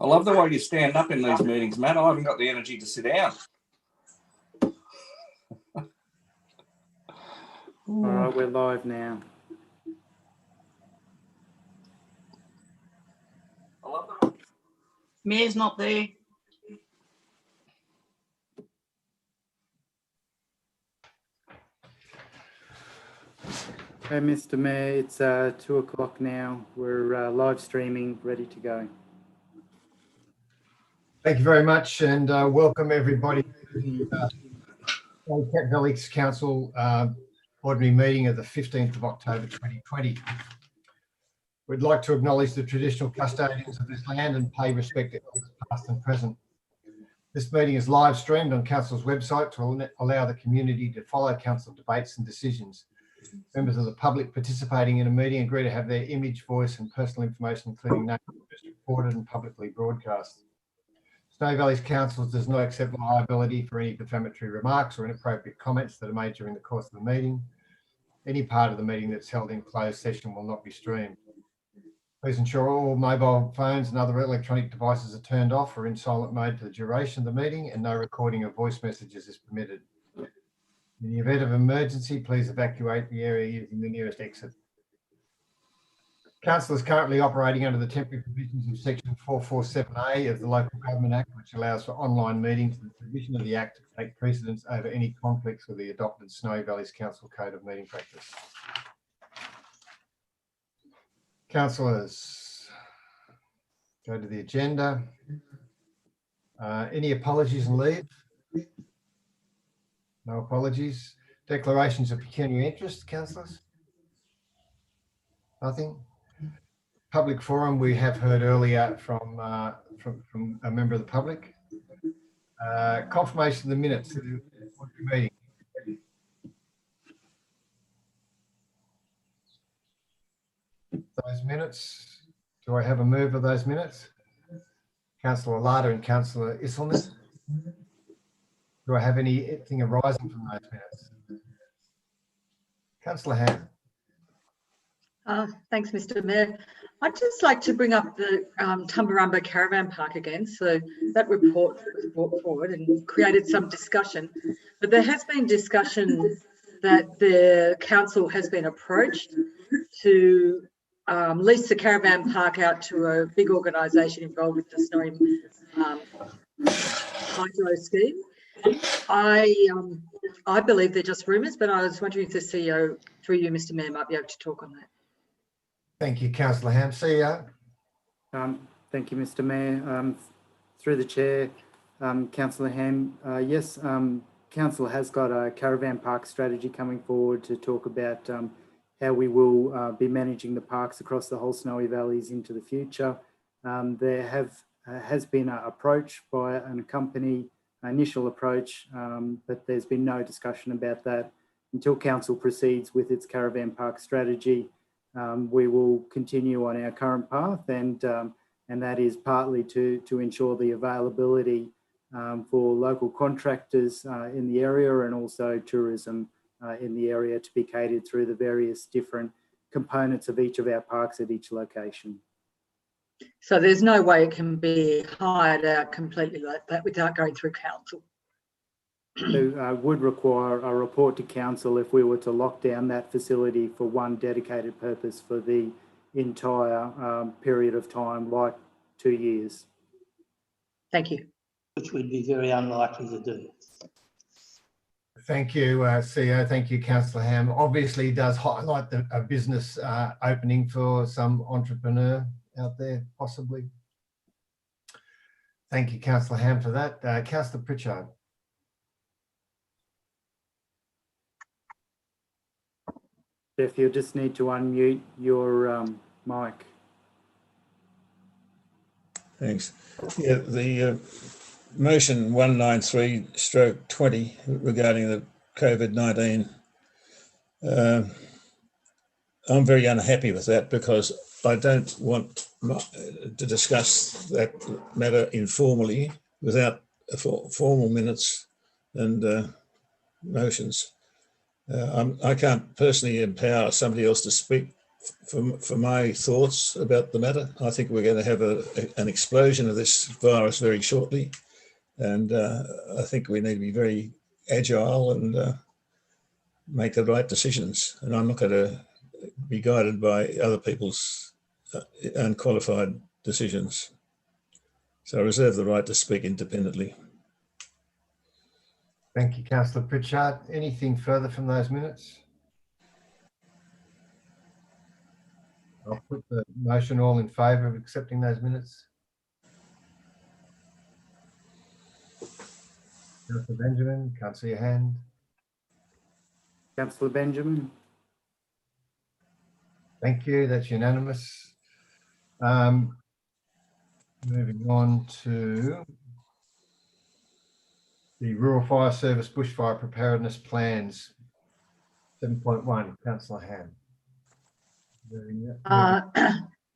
I love the way you stand up in these meetings, Matt. I haven't got the energy to sit down. All right, we're live now. I love the way. Mayor's not there. Hey, Mr. Mayor, it's 2 o'clock now. We're live streaming, ready to go. Thank you very much, and welcome everybody to the Untitled Valley Council ordinary meeting of the 15th of October 2020. We'd like to acknowledge the traditional custodians of this land and pay respect to elders past and present. This meeting is live streamed on Council's website to allow the community to follow Council debates and decisions. Members of the public participating in a meeting agree to have their image, voice and personal information, including name, recorded and publicly broadcast. Snowy Valleys Council does not accept liability for any defamatory remarks or inappropriate comments that are made during the course of the meeting. Any part of the meeting that's held in closed session will not be streamed. Please ensure all mobile phones and other electronic devices are turned off or in silent mode for the duration of the meeting, and no recording of voice messages is permitted. In the event of emergency, please evacuate the area using the nearest exit. Council is currently operating under the temporary provisions of Section 447A of the Local Government Act, which allows for online meetings, and the provision of the Act to take precedence over any conflicts with the adopted Snowy Valleys Council Code of Meeting Practice. Councillors, go to the agenda. Any apologies and leave? No apologies. Declarations of pecuniary interest, councillors? Nothing? Public forum, we have heard earlier from a member of the public. Confirmation of the minutes of the meeting. Those minutes, do I have a move of those minutes? Councillor Lada and Councillor Isselman. Do I have anything arising from those minutes? Councillor Ham. Thanks, Mr. Mayor. I'd just like to bring up the Tumbarumba Caravan Park again. So that report was brought forward and created some discussion, but there has been discussion that the council has been approached to lease the caravan park out to a big organisation involved with the Snowy hydro scheme. I believe they're just rumours, but I was wondering if the CEO, through you, Mr. Mayor, might be able to talk on that. Thank you, Councillor Ham. CEO. Thank you, Mr. Mayor. Through the chair, Councillor Ham, yes, Council has got a caravan park strategy coming forward to talk about how we will be managing the parks across the whole Snowy Valleys into the future. There has been an approach by an company, initial approach, but there's been no discussion about that. Until Council proceeds with its caravan park strategy, we will continue on our current path, and that is partly to ensure the availability for local contractors in the area, and also tourism in the area to be catered through the various different components of each of our parks at each location. So there's no way it can be hired out completely like that without going through council. So would require a report to council if we were to lock down that facility for one dedicated purpose for the entire period of time, like 2 years. Thank you. Which we'd be very unlikely to do. Thank you, CEO. Thank you, Councillor Ham. Obviously, it does highlight a business opening for some entrepreneur out there, possibly. Thank you, Councillor Ham, for that. Councillor Pritchard. Jeff, you'll just need to unmute your mic. Thanks. Yeah, the motion 193/20 regarding the COVID-19, I'm very unhappy with that, because I don't want to discuss that matter informally without formal minutes and motions. I can't personally empower somebody else to speak for my thoughts about the matter. I think we're going to have an explosion of this virus very shortly. And I think we need to be very agile and make the right decisions. And I'm not going to be guided by other people's unqualified decisions. So I reserve the right to speak independently. Thank you, Councillor Pritchard. Anything further from those minutes? I'll put the motion. All in favour of accepting those minutes. Councillor Benjamin, can't see your hand. Councillor Benjamin. Thank you, that's unanimous. Moving on to the Rural Fire Service Bushfire Preparedness Plans, 7.1, Councillor Ham.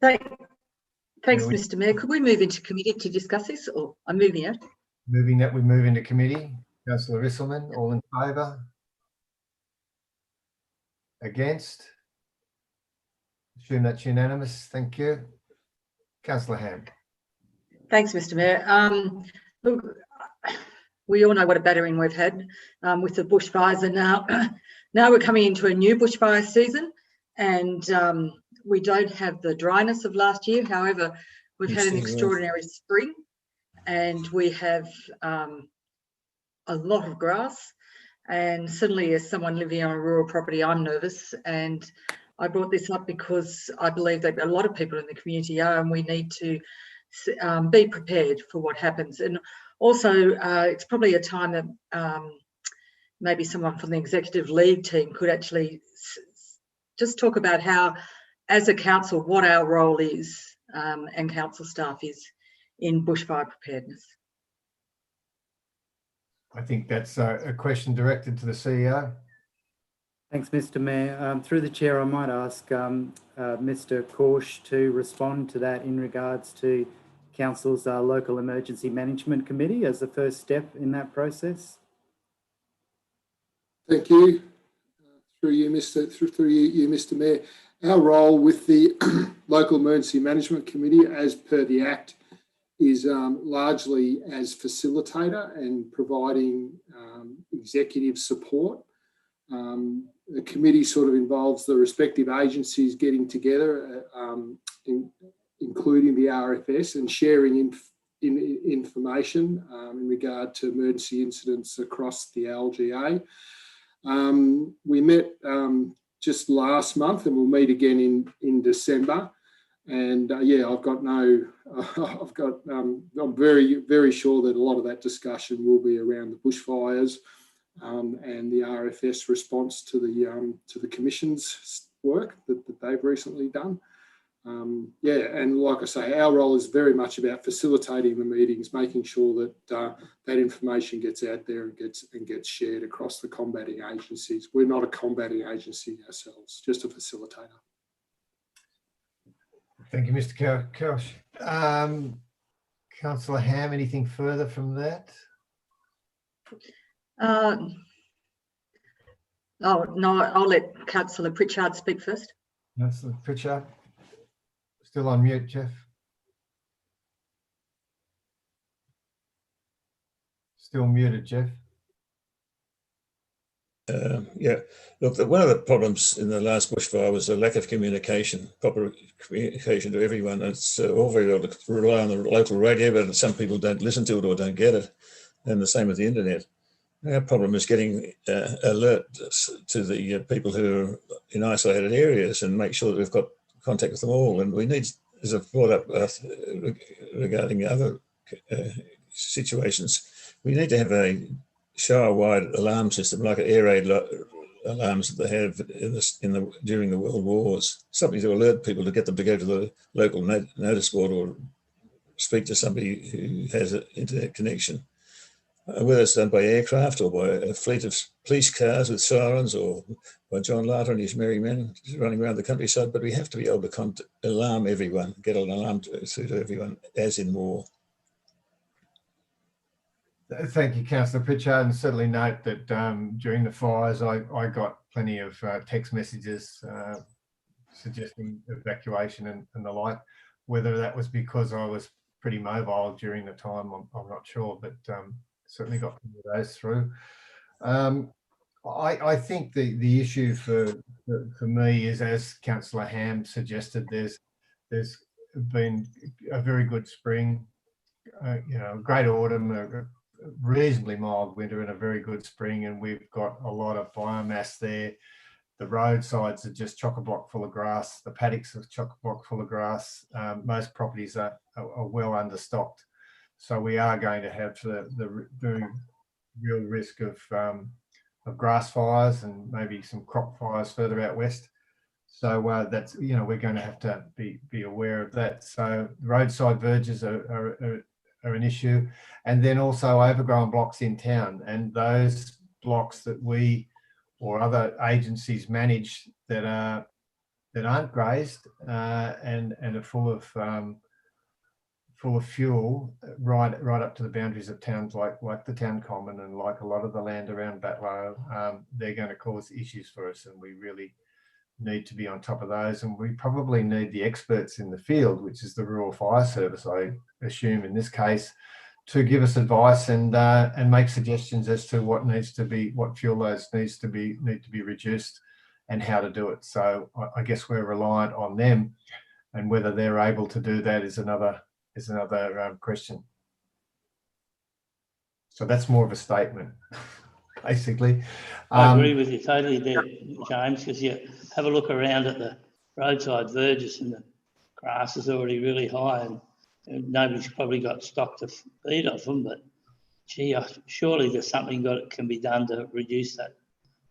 Thanks, Mr. Mayor. Could we move into committee to discuss this, or I'm moving it? Moving that we move into committee. Councillor Risselman, all in favour? Against? Assume that's unanimous. Thank you. Councillor Ham. Thanks, Mr. Mayor. Look, we all know what a battering we've had with the bushfires, and now we're coming into a new bushfire season, and we don't have the dryness of last year. However, we've had an extraordinary spring, and we have a lot of grass. And certainly, as someone living on a rural property, I'm nervous. And I brought this up because I believe that a lot of people in the community are, and we need to be prepared for what happens. And also, it's probably a time that maybe someone from the executive lead team could actually just talk about how, as a council, what our role is and council staff is in bushfire preparedness. I think that's a question directed to the CEO. Thanks, Mr. Mayor. Through the chair, I might ask Mr. Korsh to respond to that in regards to Council's Local Emergency Management Committee as the first step in that process. Thank you. Through you, Mr. Mayor. Our role with the Local Emergency Management Committee, as per the Act, is largely as facilitator and providing executive support. The committee sort of involves the respective agencies getting together, including the RFS, and sharing information in regard to emergency incidents across the LGA. We met just last month, and we'll meet again in December. And yeah, I'm very, very sure that a lot of that discussion will be around the bushfires and the RFS response to the Commission's work that they've recently done. Yeah, and like I say, our role is very much about facilitating the meetings, making sure that that information gets out there and gets shared across the combating agencies. We're not a combating agency ourselves, just a facilitator. Thank you, Mr. Koch. Councillor Ham, anything further from that? Oh, no, I'll let Councillor Pritchard speak first. Councillor Pritchard. Still on mute, Jeff. Still muted, Jeff. Yeah, look, one of the problems in the last bushfire was the lack of communication, proper communication to everyone. It's all very well to rely on the local radio, but some people don't listen to it or don't get it. And the same with the internet. Our problem is getting alert to the people who are in isolated areas and make sure that we've got contact with them all. And we need, as I've brought up regarding other situations, we need to have a shower-wide alarm system, like an air raid alarms that they have during the World Wars. Something to alert people, to get them to go to the local notice board or speak to somebody who has an internet connection. Whether it's done by aircraft or by a fleet of police cars with sirens, or by John Larter and his merry men running around the countryside, but we have to be able to alarm everyone, get an alarm through to everyone, as in war. Thank you, Councillor Pritchard, and certainly note that during the fires, I got plenty of text messages suggesting evacuation and the like. Whether that was because I was pretty mobile during the time, I'm not sure, but certainly got those through. I think the issue for me is, as Councillor Ham suggested, there's been a very good spring, a great autumn, a reasonably mild winter and a very good spring, and we've got a lot of biomass there. The roadsides are just chock-a-block full of grass. The paddocks are chock-a-block full of grass. Most properties are well understocked. So we are going to have the very real risk of grass fires and maybe some crop fires further out west. So that's, we're going to have to be aware of that. So roadside verges are an issue. And then also overgrown blocks in town, and those blocks that we or other agencies manage that aren't grazed and are full of fuel right up to the boundaries of towns like the town common and like a lot of the land around Batlow. They're going to cause issues for us, and we really need to be on top of those. And we probably need the experts in the field, which is the Rural Fire Service, I assume in this case, to give us advice and make suggestions as to what fuel loads need to be reduced and how to do it. So I guess we're reliant on them, and whether they're able to do that is another question. So that's more of a statement, basically. I agree with you totally there, James, because you have a look around at the roadside verges and the grass is already really high, and nobody's probably got stock to feed off them, but gee, surely there's something can be done to reduce that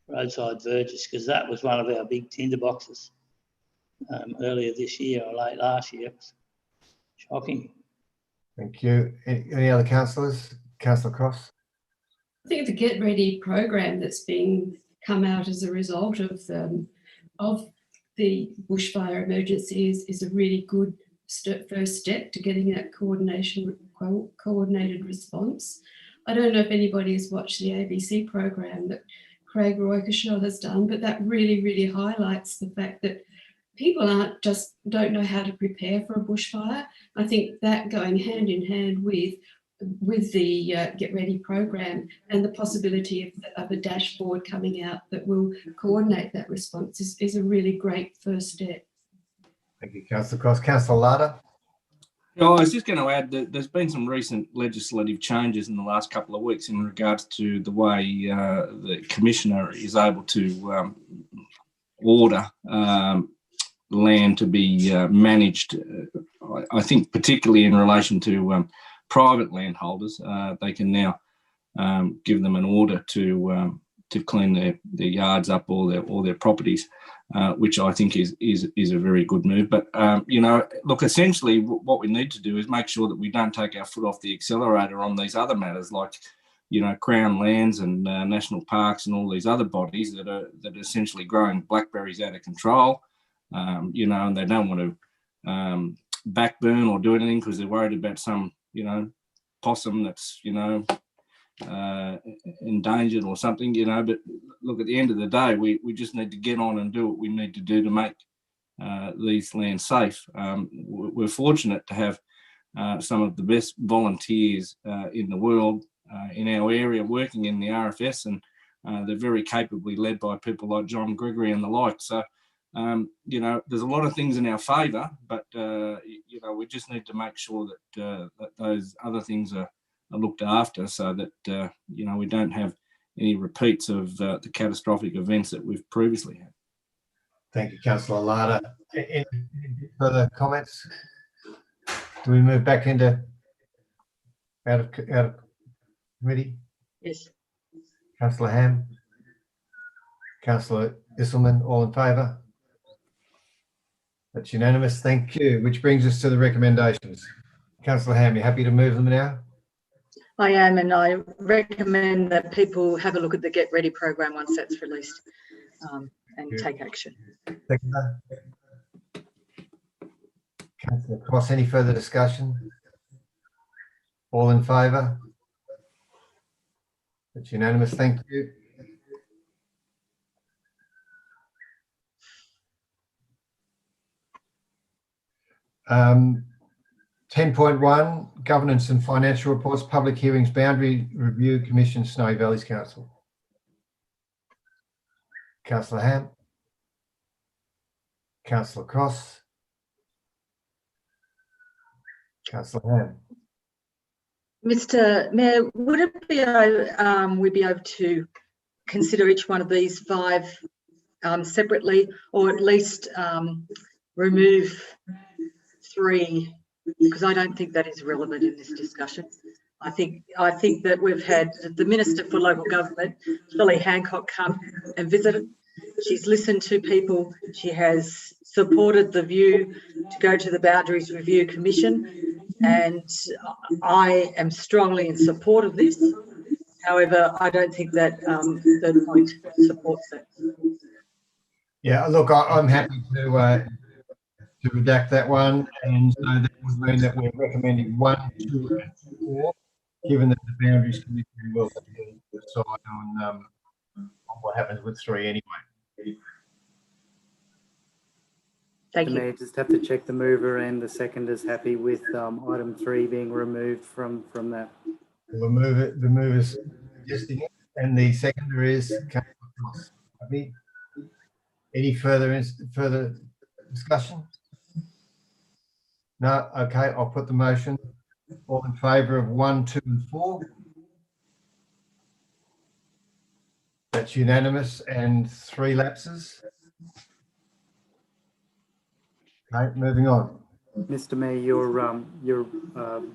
roadside verges, because that was one of our big tinderboxes earlier this year or late last year. It was shocking. Thank you. Any other councillors? Councillor Cross? I think the Get Ready program that's been come out as a result of the bushfire emergency is a really good first step to getting that coordinated response. I don't know if anybody has watched the ABC program that Craig Roykeshaw has done, but that really, really highlights the fact that people don't know how to prepare for a bushfire. I think that going hand in hand with the Get Ready program and the possibility of a dashboard coming out that will coordinate that response is a really great first step. Thank you, Councillor Cross. Councillor Larder? I was just going to add that there's been some recent legislative changes in the last couple of weeks in regards to the way the Commissioner is able to order land to be managed. I think particularly in relation to private landholders, they can now give them an order to clean their yards up or their properties, which I think is a very good move. But look, essentially what we need to do is make sure that we don't take our foot off the accelerator on these other matters, like Crown lands and national parks and all these other bodies that are essentially growing blackberries out of control. And they don't want to backburn or do anything because they're worried about some possum that's endangered or something, but look, at the end of the day, we just need to get on and do what we need to do to make these lands safe. We're fortunate to have some of the best volunteers in the world in our area working in the RFS, and they're very capably led by people like John Gregory and the like. So there's a lot of things in our favour, but we just need to make sure that those other things are looked after, so that we don't have any repeats of the catastrophic events that we've previously had. Thank you, Councillor Larder. Any further comments? Do we move back into out of committee? Yes. Councillor Ham, Councillor Isselman, all in favour? That's unanimous. Thank you. Which brings us to the recommendations. Councillor Ham, you happy to move them now? I am, and I recommend that people have a look at the Get Ready program once that's released and take action. Seconder. Councillor Cross, any further discussion? All in favour? That's unanimous. Thank you. 10.1, Governance and Financial Reports, Public Hearings, Boundary Review Commission, Snowy Valleys Council. Councillor Ham. Councillor Cross. Councillor Ham. Mr. Mayor, would it be we'd be able to consider each one of these 5 separately, or at least remove 3, because I don't think that is relevant in this discussion. I think that we've had the Minister for Local Government, Shelley Hancock, come and visit. She's listened to people. She has supported the view to go to the Boundaries Review Commission, and I am strongly in support of this. However, I don't think that third point supports that. Yeah, look, I'm happy to redact that one, and so that would mean that we're recommending 1, 2, and 4, given that the Boundaries Commission will decide on what happens with 3 anyway. Thank The you. Mayor, just have to check the mover and the second is happy with item 3 being removed from that. The mover's suggesting it, and the seconder is Councillor Cross. Any further discussion? No? Okay, I'll put the motion. All in favour of 1, 2 and 4? That's unanimous, and 3 lapses. Okay, moving on. Mr. Mayor, your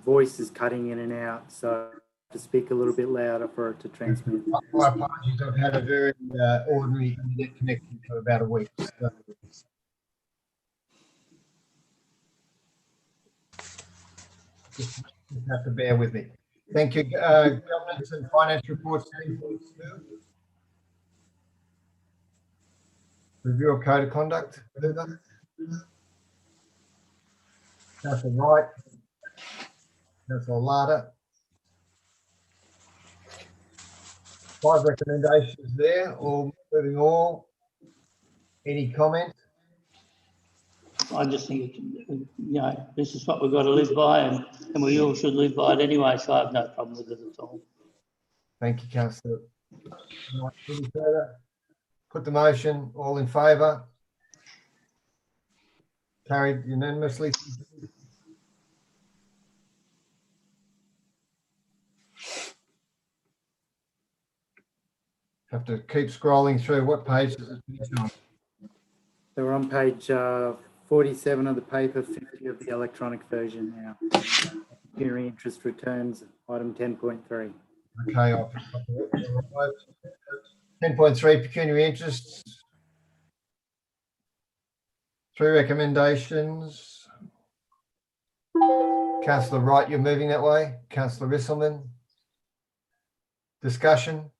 voice is cutting in and out, so to speak a little bit louder for it to transmit. My apologies, I've had a very ordinary internet connection for about a week. So. Just have to bear with me. Thank you. Governance and Finance Reports 10.2. Review of Code of Conduct. Councillor Wright. Councillor Lada. 5 recommendations there, all moving all. Any comment? I just think, this is what we've got to live by, and we all should live by it anyway, so I have no problem with it at all. Thank you, Councillor. Any further? Put the motion. All in favour? Carried unanimously. Have to keep scrolling through. What page does it finish on? They're on page 47 of the paper, 50 of the electronic version now. Pecuniary interest returns, item 10.3. Okay, I'll 10.3 pecuniary interests. 3 recommendations. Councillor Wright, you're moving that way. Councillor Risselman. Discussion.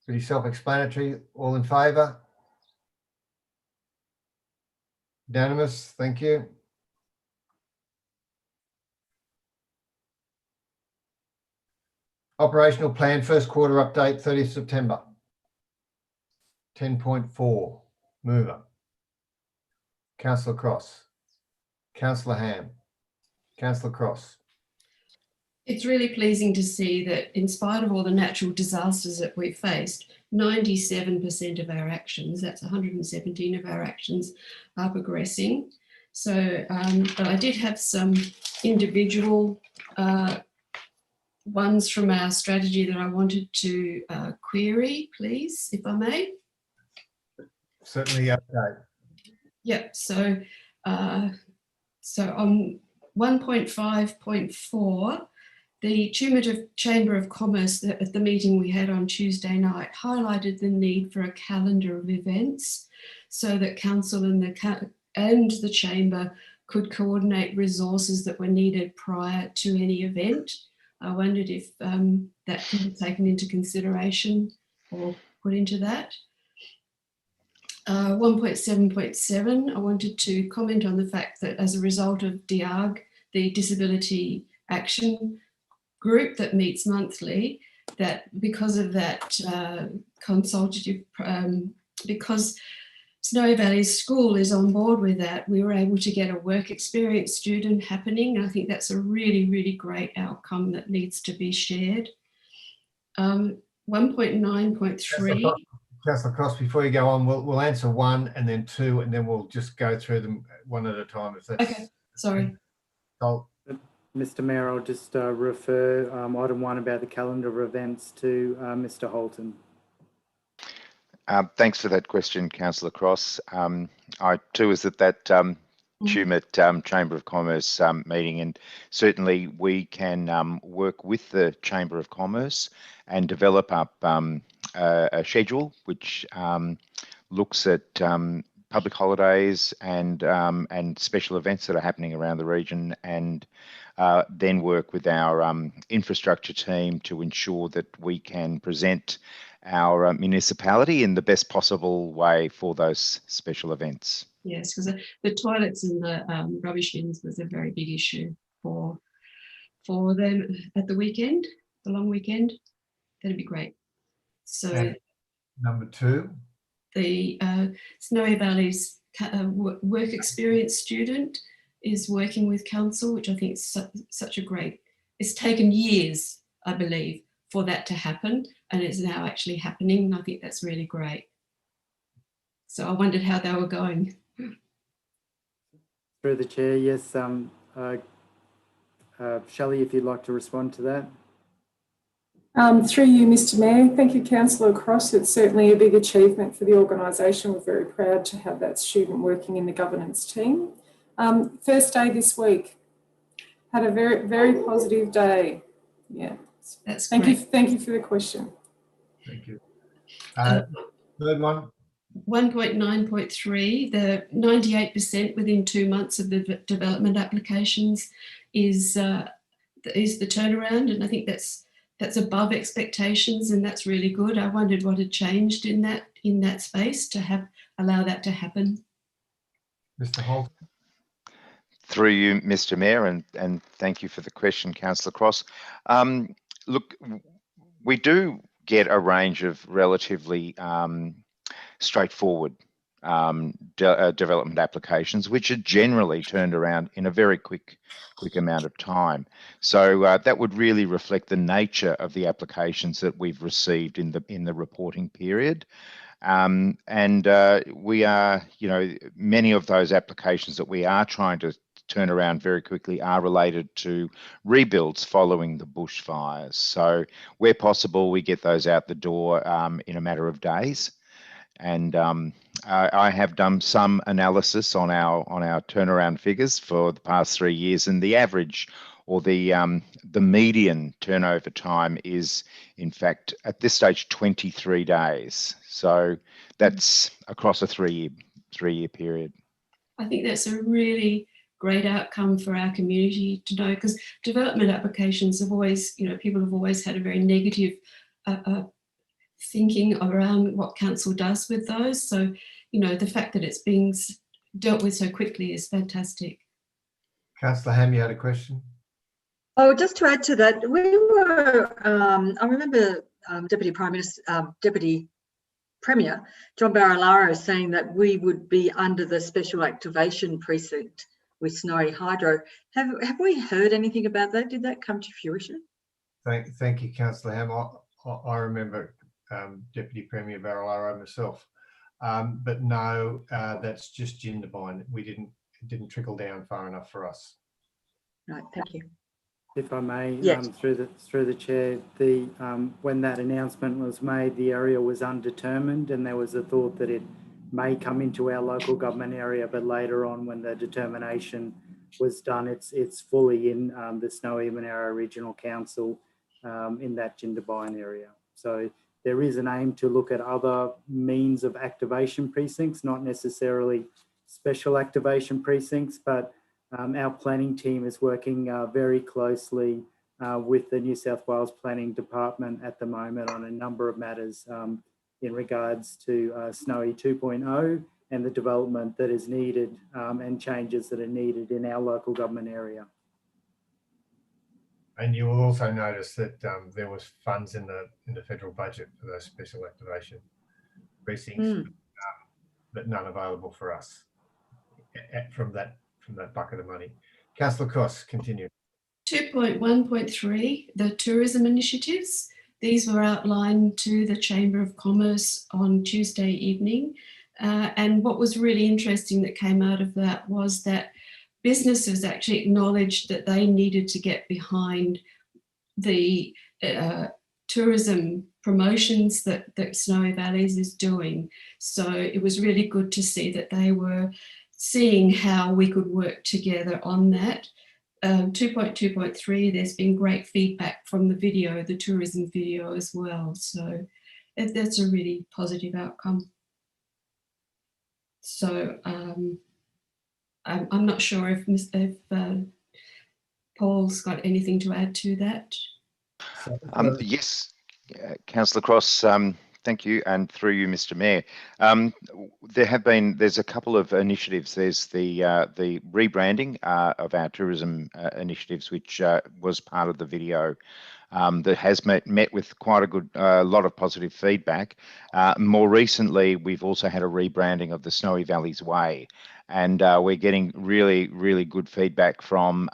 Pretty self-explanatory. All in favour? Unanimous. Thank you. Operational plan, first quarter update, 30th September. 10.4, mover. Councillor Cross. Councillor Ham. Councillor Cross. It's really pleasing to see that in spite of all the natural disasters that we've faced, 97% of our actions, that's 117 of our actions, are progressing. So, but I did have some individual ones from our strategy that I wanted to query, please, if I may. Certainly, okay. Yep, so on 1.5.4, the Chamber of Commerce at the meeting we had on Tuesday night highlighted the need for a calendar of events so that council and the Chamber could coordinate resources that were needed prior to any event. I wondered if that can be taken into consideration or put into that. 1.7.7, I wanted to comment on the fact that as a result of DIARG, the Disability Action Group that meets monthly, that because of that consultative, because Snowy Valley's school is on board with that. We were able to get a work experience student happening. I think that's a really, really great outcome that needs to be shared. 1.9.3. Councillor Cross, before you go on, we'll answer 1 and then 2, and then we'll just go through them one at a time. If that's Okay, sorry. Mr. Mayor, I'll just refer item 1 about the calendar of events to Mr. Holton. Thanks for that question, Councillor Cross. I too was at that Tumut Chamber of Commerce meeting, and certainly we can work with the Chamber of Commerce and develop up a schedule which looks at public holidays and special events that are happening around the region, and then work with our infrastructure team to ensure that we can present our municipality in the best possible way for those special events. Yes, because the toilets and the rubbish bins was a very big issue for them at the weekend, the long weekend. That'd be great. So and number 2, the Snowy Valley's work experience student is working with council, which I think is such a great. It's taken years, I believe, for that to happen, and it's now actually happening, and I think that's really great. So I wondered how they were going. Through the chair, yes. Shelley, if you'd like to respond to that. Through you, Mr. Mayor. Thank you, Councillor Cross. It's certainly a big achievement for the organisation. We're very proud to have that student working in the governance team. First day this week. Had a very, very positive day. Yeah. That's Thank great. you. Thank you for the question. thank you. Third one. 1.9.3, the 98% within 2 months of the development applications is the turnaround, and I think that's above expectations, and that's really good. I wondered what had changed in that space to allow that to happen. Mr. Holt. Through you, Mr. Mayor, and thank you for the question, Councillor Cross. Look, we do get a range of relatively straightforward development applications, which are generally turned around in a very quick amount of time. So that would really reflect the nature of the applications that we've received in the reporting period. We are, many of those applications that we are trying to turn around very quickly are related to rebuilds following the bushfires. So where possible, we get those out the door in a matter of days. And I have done some analysis on our turnaround figures for the past 3 years, and the average or the median turnover time is, in fact, at this stage, 23 days. So that's across a three-year period. I think that's a really great outcome for our community to know, because development applications have always, people have always had a very negative thinking around what council does with those. So, the fact that it's being dealt with so quickly is fantastic. Councillor Ham, you had a question? Oh, just to add to that, we were, I remember Deputy Premier John Barilaro saying that we would be under the special activation precinct with Snowy Hydro. Have we heard anything about that? Did that come to fruition? Thank you, Councillor Ham. I remember Deputy Premier Barilaro myself, but no, that's just Jindabyne. It didn't trickle down far enough for us. Right, thank you. If I may, yes. through the chair, when that announcement was made, the area was undetermined, and there was a thought that it may come into our local government area, but later on, when the determination was done, it's fully in the Snowy Monaro Regional Council in that Jindabyne area. So there is an aim to look at other means of activation precincts, not necessarily special activation precincts, but our planning team is working very closely with the New South Wales Planning Department at the moment on a number of matters in regards to Snowy 2.0 and the development that is needed and changes that are needed in our local government area. And you will also notice that there was funds in the federal budget for those special activation precincts. but none available for us from that bucket of money. Councillor Cross, continue. 2.1.3, the tourism initiatives. These were outlined to the Chamber of Commerce on Tuesday evening. And what was really interesting that came out of that was that businesses actually acknowledged that they needed to get behind the tourism promotions that Snowy Valleys is doing. So it was really good to see that they were seeing how we could work together on that. 2.2.3, there's been great feedback from the video, the tourism video as well. So that's a really positive outcome. So I'm not sure if Paul's got anything to add to that. Yes, Councillor Cross, thank you, and through you, Mr. Mayor. There's a couple of initiatives. There's the rebranding of our tourism initiatives, which was part of the video. That has met with quite a lot of positive feedback. More recently, we've also had a rebranding of the Snowy Valleys Way, and we're getting really good feedback from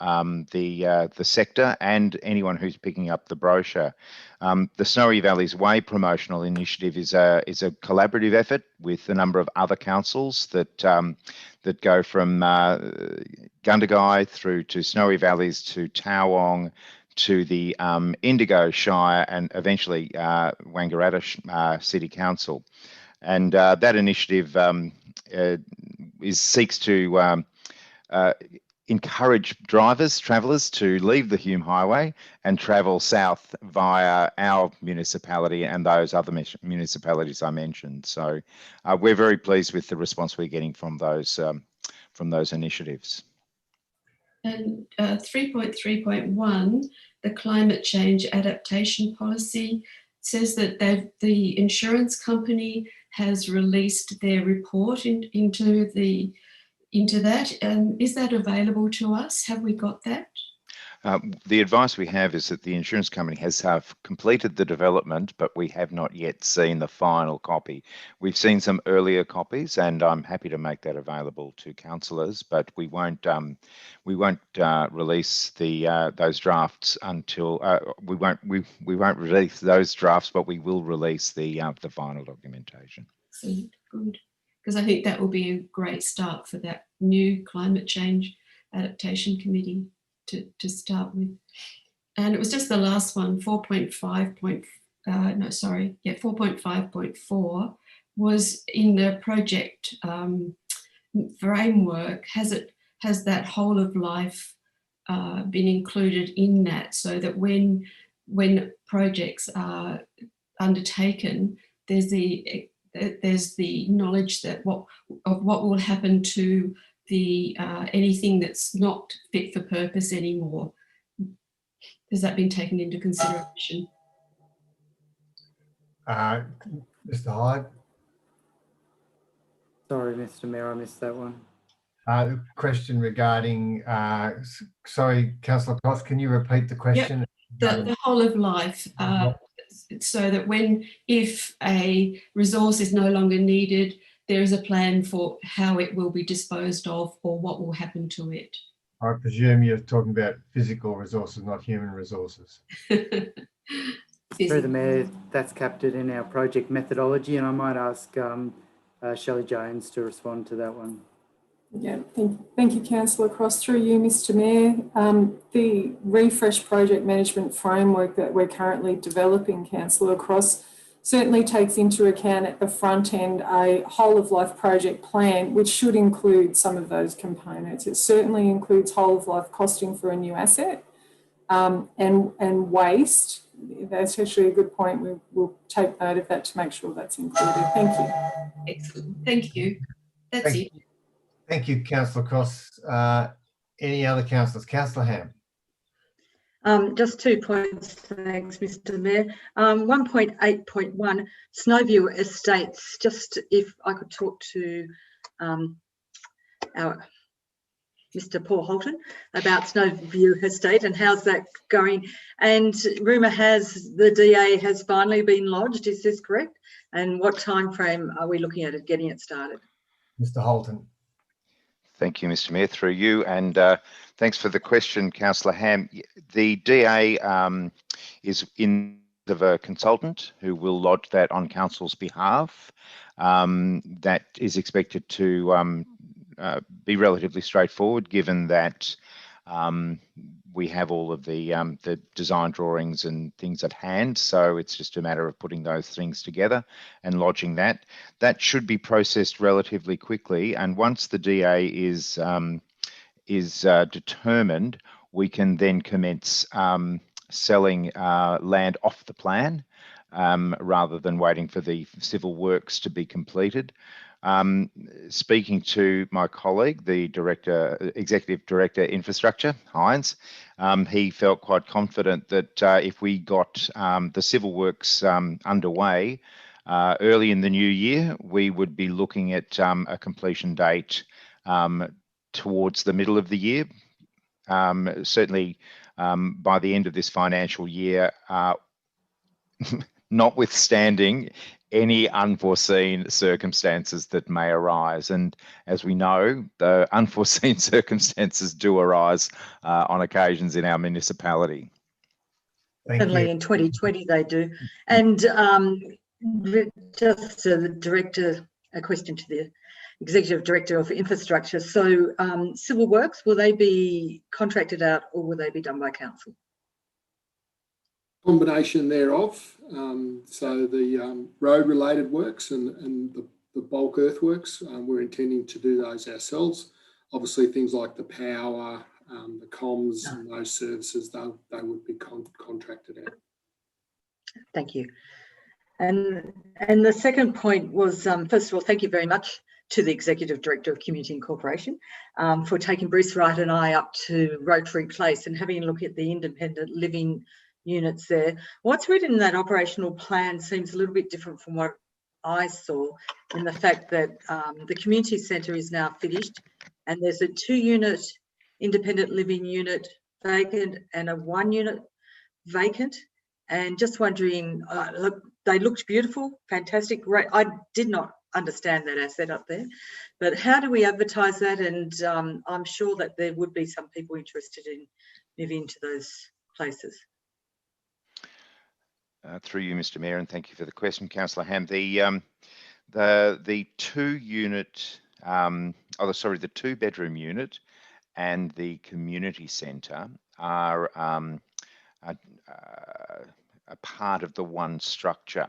the sector and anyone who's picking up the brochure. The Snowy Valleys Way promotional initiative is a collaborative effort with a number of other councils that go from Gundagai through to Snowy Valleys to Towong, to the Indigo Shire, and eventually Wangaratta City Council. And that initiative seeks to encourage travellers to leave the Hume Highway and travel south via our municipality and those other municipalities I mentioned. So we're very pleased with the response we're getting from those initiatives. And 3.3.1, the climate change adaptation policy, says that the insurance company has released their report into that. Is that available to us? Have we got that? The advice we have is that the insurance company has completed the development, but we have not yet seen the final copy. We've seen some earlier copies, and I'm happy to make that available to councillors, but we won't release those drafts until we won't release those drafts, but we will release the final documentation. So good, because I think that will be a great start for that new climate change adaptation committee to start with. And it was just the last one, 4.5.4 was in the project framework. Has that whole of life been included in that, so that when projects are undertaken, there's the knowledge that what will happen to the anything that's not fit for purpose anymore. Has that been taken into consideration? Mr. Hyde? Sorry, Mr. Mayor, I missed that one. Question regarding, sorry, Councillor Cross, can you repeat the question? Yep. The whole of life, so that if a resource is no longer needed, there is a plan for how it will be disposed of or what will happen to it. I presume you're talking about physical resources, not human resources. Through the Mayor, that's captured in our project methodology, and I might ask Shelley Jones to respond to that one. Yeah, thank you, Councillor Cross. Through you, Mr. Mayor, the refresh project management framework that we're currently developing, Councillor Cross, certainly takes into account at the front end a whole of life project plan, which should include some of those components. It certainly includes whole of life costing for a new asset and waste. That's actually a good point. We'll take note of that to make sure that's included. Thank you. Excellent. Thank you. That's it. Thank you, Councillor Cross. Any other councillors? Councillor Ham. Just 2 points, thanks, Mr. Mayor. 1.8.1, Snowview Estates, just if I could talk to our Mr. Paul Holton about Snowview Estate and how's that going. And rumour has the DA has finally been lodged, is this correct? And what time frame are we looking at getting it started? Mr. Holton. Thank you, Mr. Mayor, through you, and thanks for the question, Councillor Ham. The DA is in of a consultant who will lodge that on council's behalf. That is expected to be relatively straightforward, given that we have all of the design drawings and things at hand. So it's just a matter of putting those things together and lodging that. That should be processed relatively quickly. And once the DA is determined, we can then commence selling land off the plan rather than waiting for the civil works to be completed. Speaking to my colleague, the Executive Director Infrastructure, Hines, he felt quite confident that if we got the civil works underway early in the new year, we would be looking at a completion date towards the middle of the year. Certainly by the end of this financial year, notwithstanding any unforeseen circumstances that may arise. And as we know, the unforeseen circumstances do arise on occasions in our municipality. Certainly in 2020 they do. And just the director, a question to the Executive Director of Infrastructure. So civil works, will they be contracted out or will they be done by council? Combination thereof. So the road-related works and the bulk earthworks, we're intending to do those ourselves. Obviously, things like the power, the comms, and those services, they would be contracted out. Thank you. And the second point was, first of all, thank you very much to the Executive Director of Community Incorporation for taking Bruce Wright and I up to Rotary Place and having a look at the independent living units there. What's written in that operational plan seems a little bit different from what I saw, in the fact that the community centre is now finished and there's a 2-unit independent living unit vacant and a 1-unit vacant. And just wondering, look, they looked beautiful, fantastic, great. I did not understand that asset up there, but how do we advertise that? And I'm sure that there would be some people interested in moving into those places. Through you, Mr. Mayor, and thank you for the question, Councillor Ham. The 2-unit, the 2-bedroom unit and the community centre are a part of the one structure,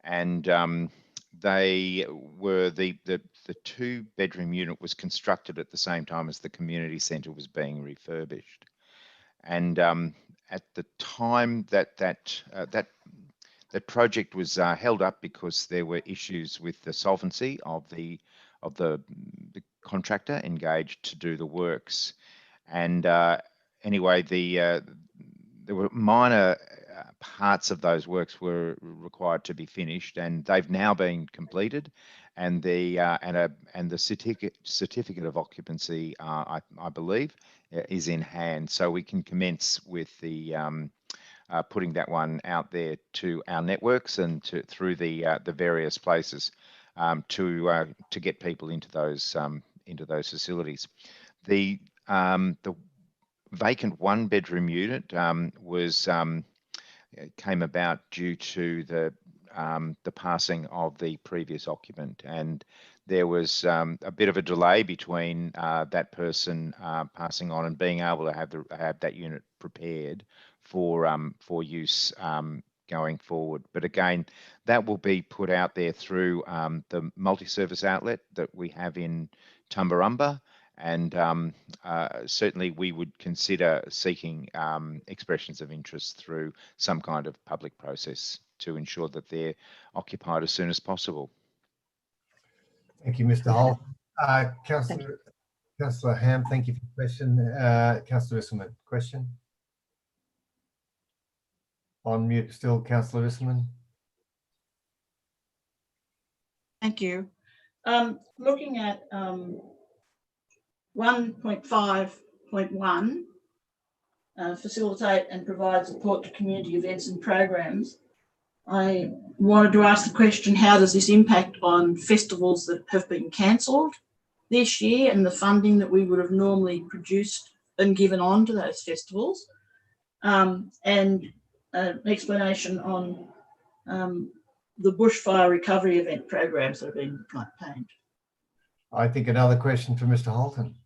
and they were the 2-bedroom unit was constructed at the same time as the community centre was being refurbished, and at the time that project was held up because there were issues with the solvency of the contractor engaged to do the works, and anyway, there were minor parts of those works were required to be finished, and they've now been completed, and the certificate of occupancy, I believe, is in hand, so we can commence with the putting that one out there to our networks and through the various places to get people into those facilities. The vacant 1-bedroom unit came about due to the passing of the previous occupant, and there was a bit of a delay between that person passing on and being able to have that unit prepared for use going forward. But again, that will be put out there through the multi-service outlet that we have in Tumbarumba, and certainly we would consider seeking expressions of interest through some kind of public process to ensure that they're occupied as soon as possible. Thank you, Mr. Holt. Councillor Ham, thank you for the question. Councillor Isselman, question? On mute still, Councillor Isselman. Thank you. Looking at 1.5.1, facilitate and provide support to community events and programs. I wanted to ask the question, how does this impact on festivals that have been cancelled this year and the funding that we would have normally produced and given on to those festivals? And an explanation on the bushfire recovery event programs that have been planned. I think another question for Mr. Holton.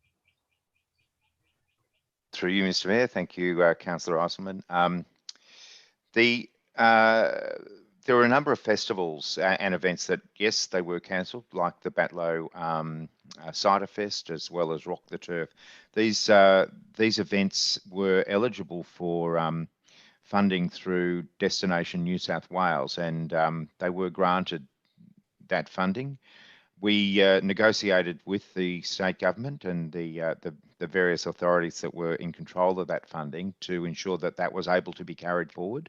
Through you, Mr. Mayor. Thank you, Councillor Eiselman. There were a number of festivals and events that, yes, they were cancelled, like the Batlow Cider Fest, as well as Rock the Turf. These events were eligible for funding through Destination New South Wales, and they were granted that funding. We negotiated with the state government and the various authorities that were in control of that funding to ensure that that was able to be carried forward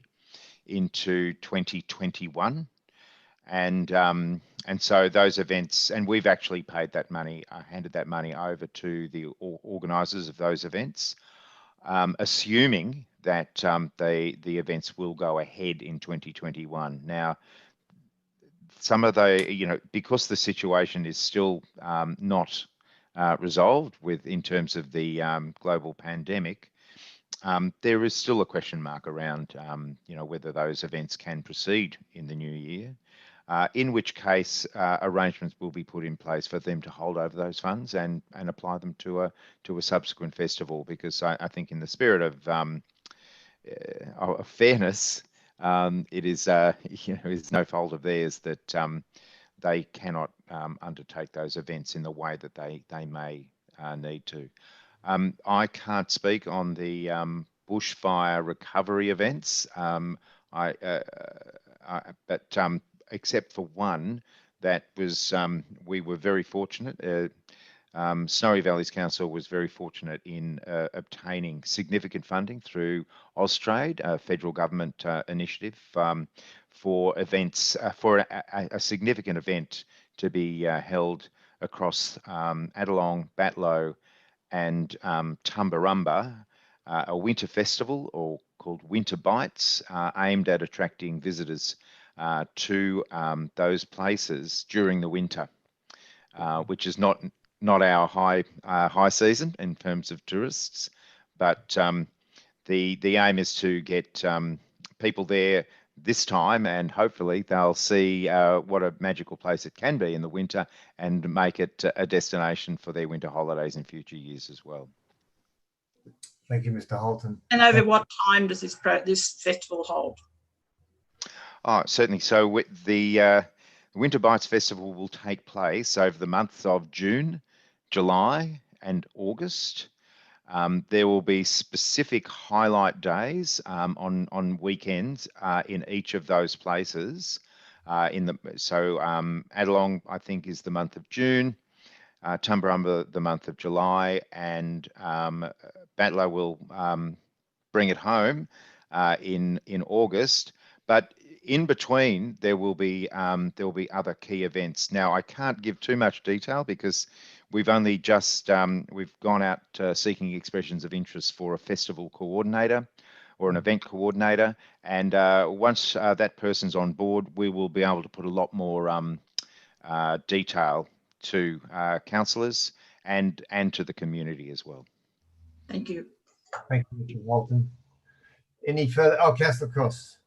into 2021, and so those events, and we've actually paid that money, handed that money over to the organisers of those events, assuming that the events will go ahead in 2021. Now, some of the, because the situation is still not resolved in terms of the global pandemic, there is still a question mark around, whether those events can proceed in the new year. In which case, arrangements will be put in place for them to hold over those funds and apply them to a subsequent festival. Because I think, in the spirit of fairness, it is it's no fault of theirs that they cannot undertake those events in the way that they may need to. I can't speak on the bushfire recovery events, but except for one that was, we were very fortunate. Snowy Valleys Council was very fortunate in obtaining significant funding through Austrade, a federal government initiative, for events, for a significant event to be held across Adelong, Batlow, and Tumbarumba, a winter festival called Winter Bites, aimed at attracting visitors to those places during the winter, which is not our high season in terms of tourists, but the aim is to get people there this time, and hopefully they'll see what a magical place it can be in the winter and make it a destination for their winter holidays in future years as well. Thank you, Mr. Holton. And over what time does this festival hold? Oh, certainly. So the Winter Bites Festival will take place over the months of June, July and August. There will be specific highlight days on weekends in each of those places. Adelong, I think, is the month of June, Tumbarumba the month of July, and Batlow will bring it home in August. But in between, there will be other key events. Now, I can't give too much detail because we've only just we've gone out seeking expressions of interest for a festival coordinator or an event coordinator, and once that person's on board, we will be able to put a lot more detail to councillors and to the community as well. Thank you. Thank you, Mr. Walton. Any further? Oh, Councillor Cross.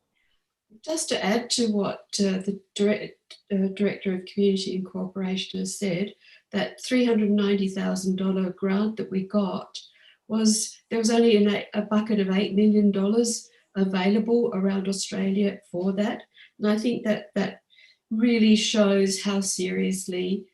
Just to add to what the Director of Community and Cooperation has said, that $390,000 grant that we got there was only a bucket of $8 million available around Australia for that. And I think that really shows how seriously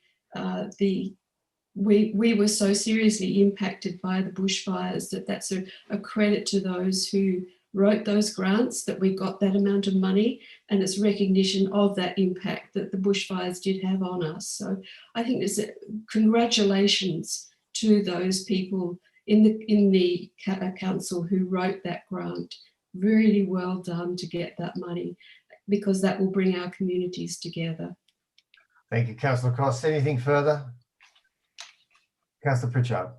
we were so seriously impacted by the bushfires, that's a credit to those who wrote those grants, that we got that amount of money, and it's recognition of that impact that the bushfires did have on us. So I think there's congratulations to those people in the council who wrote that grant. Really well done to get that money, because that will bring our communities together. Thank you, Councillor Cross. Anything further? Councillor Pritchard.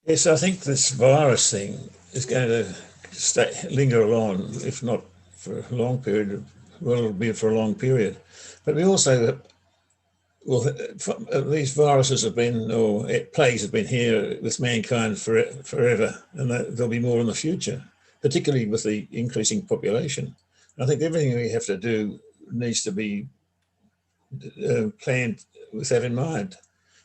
Yes, I think this virus thing is going to linger on, if not for a long period of well, it'll be for a long period. But we also, well, these viruses have been, or plagues have been here with mankind forever, and there'll be more in the future, particularly with the increasing population. I think everything we have to do needs to be planned with that in mind.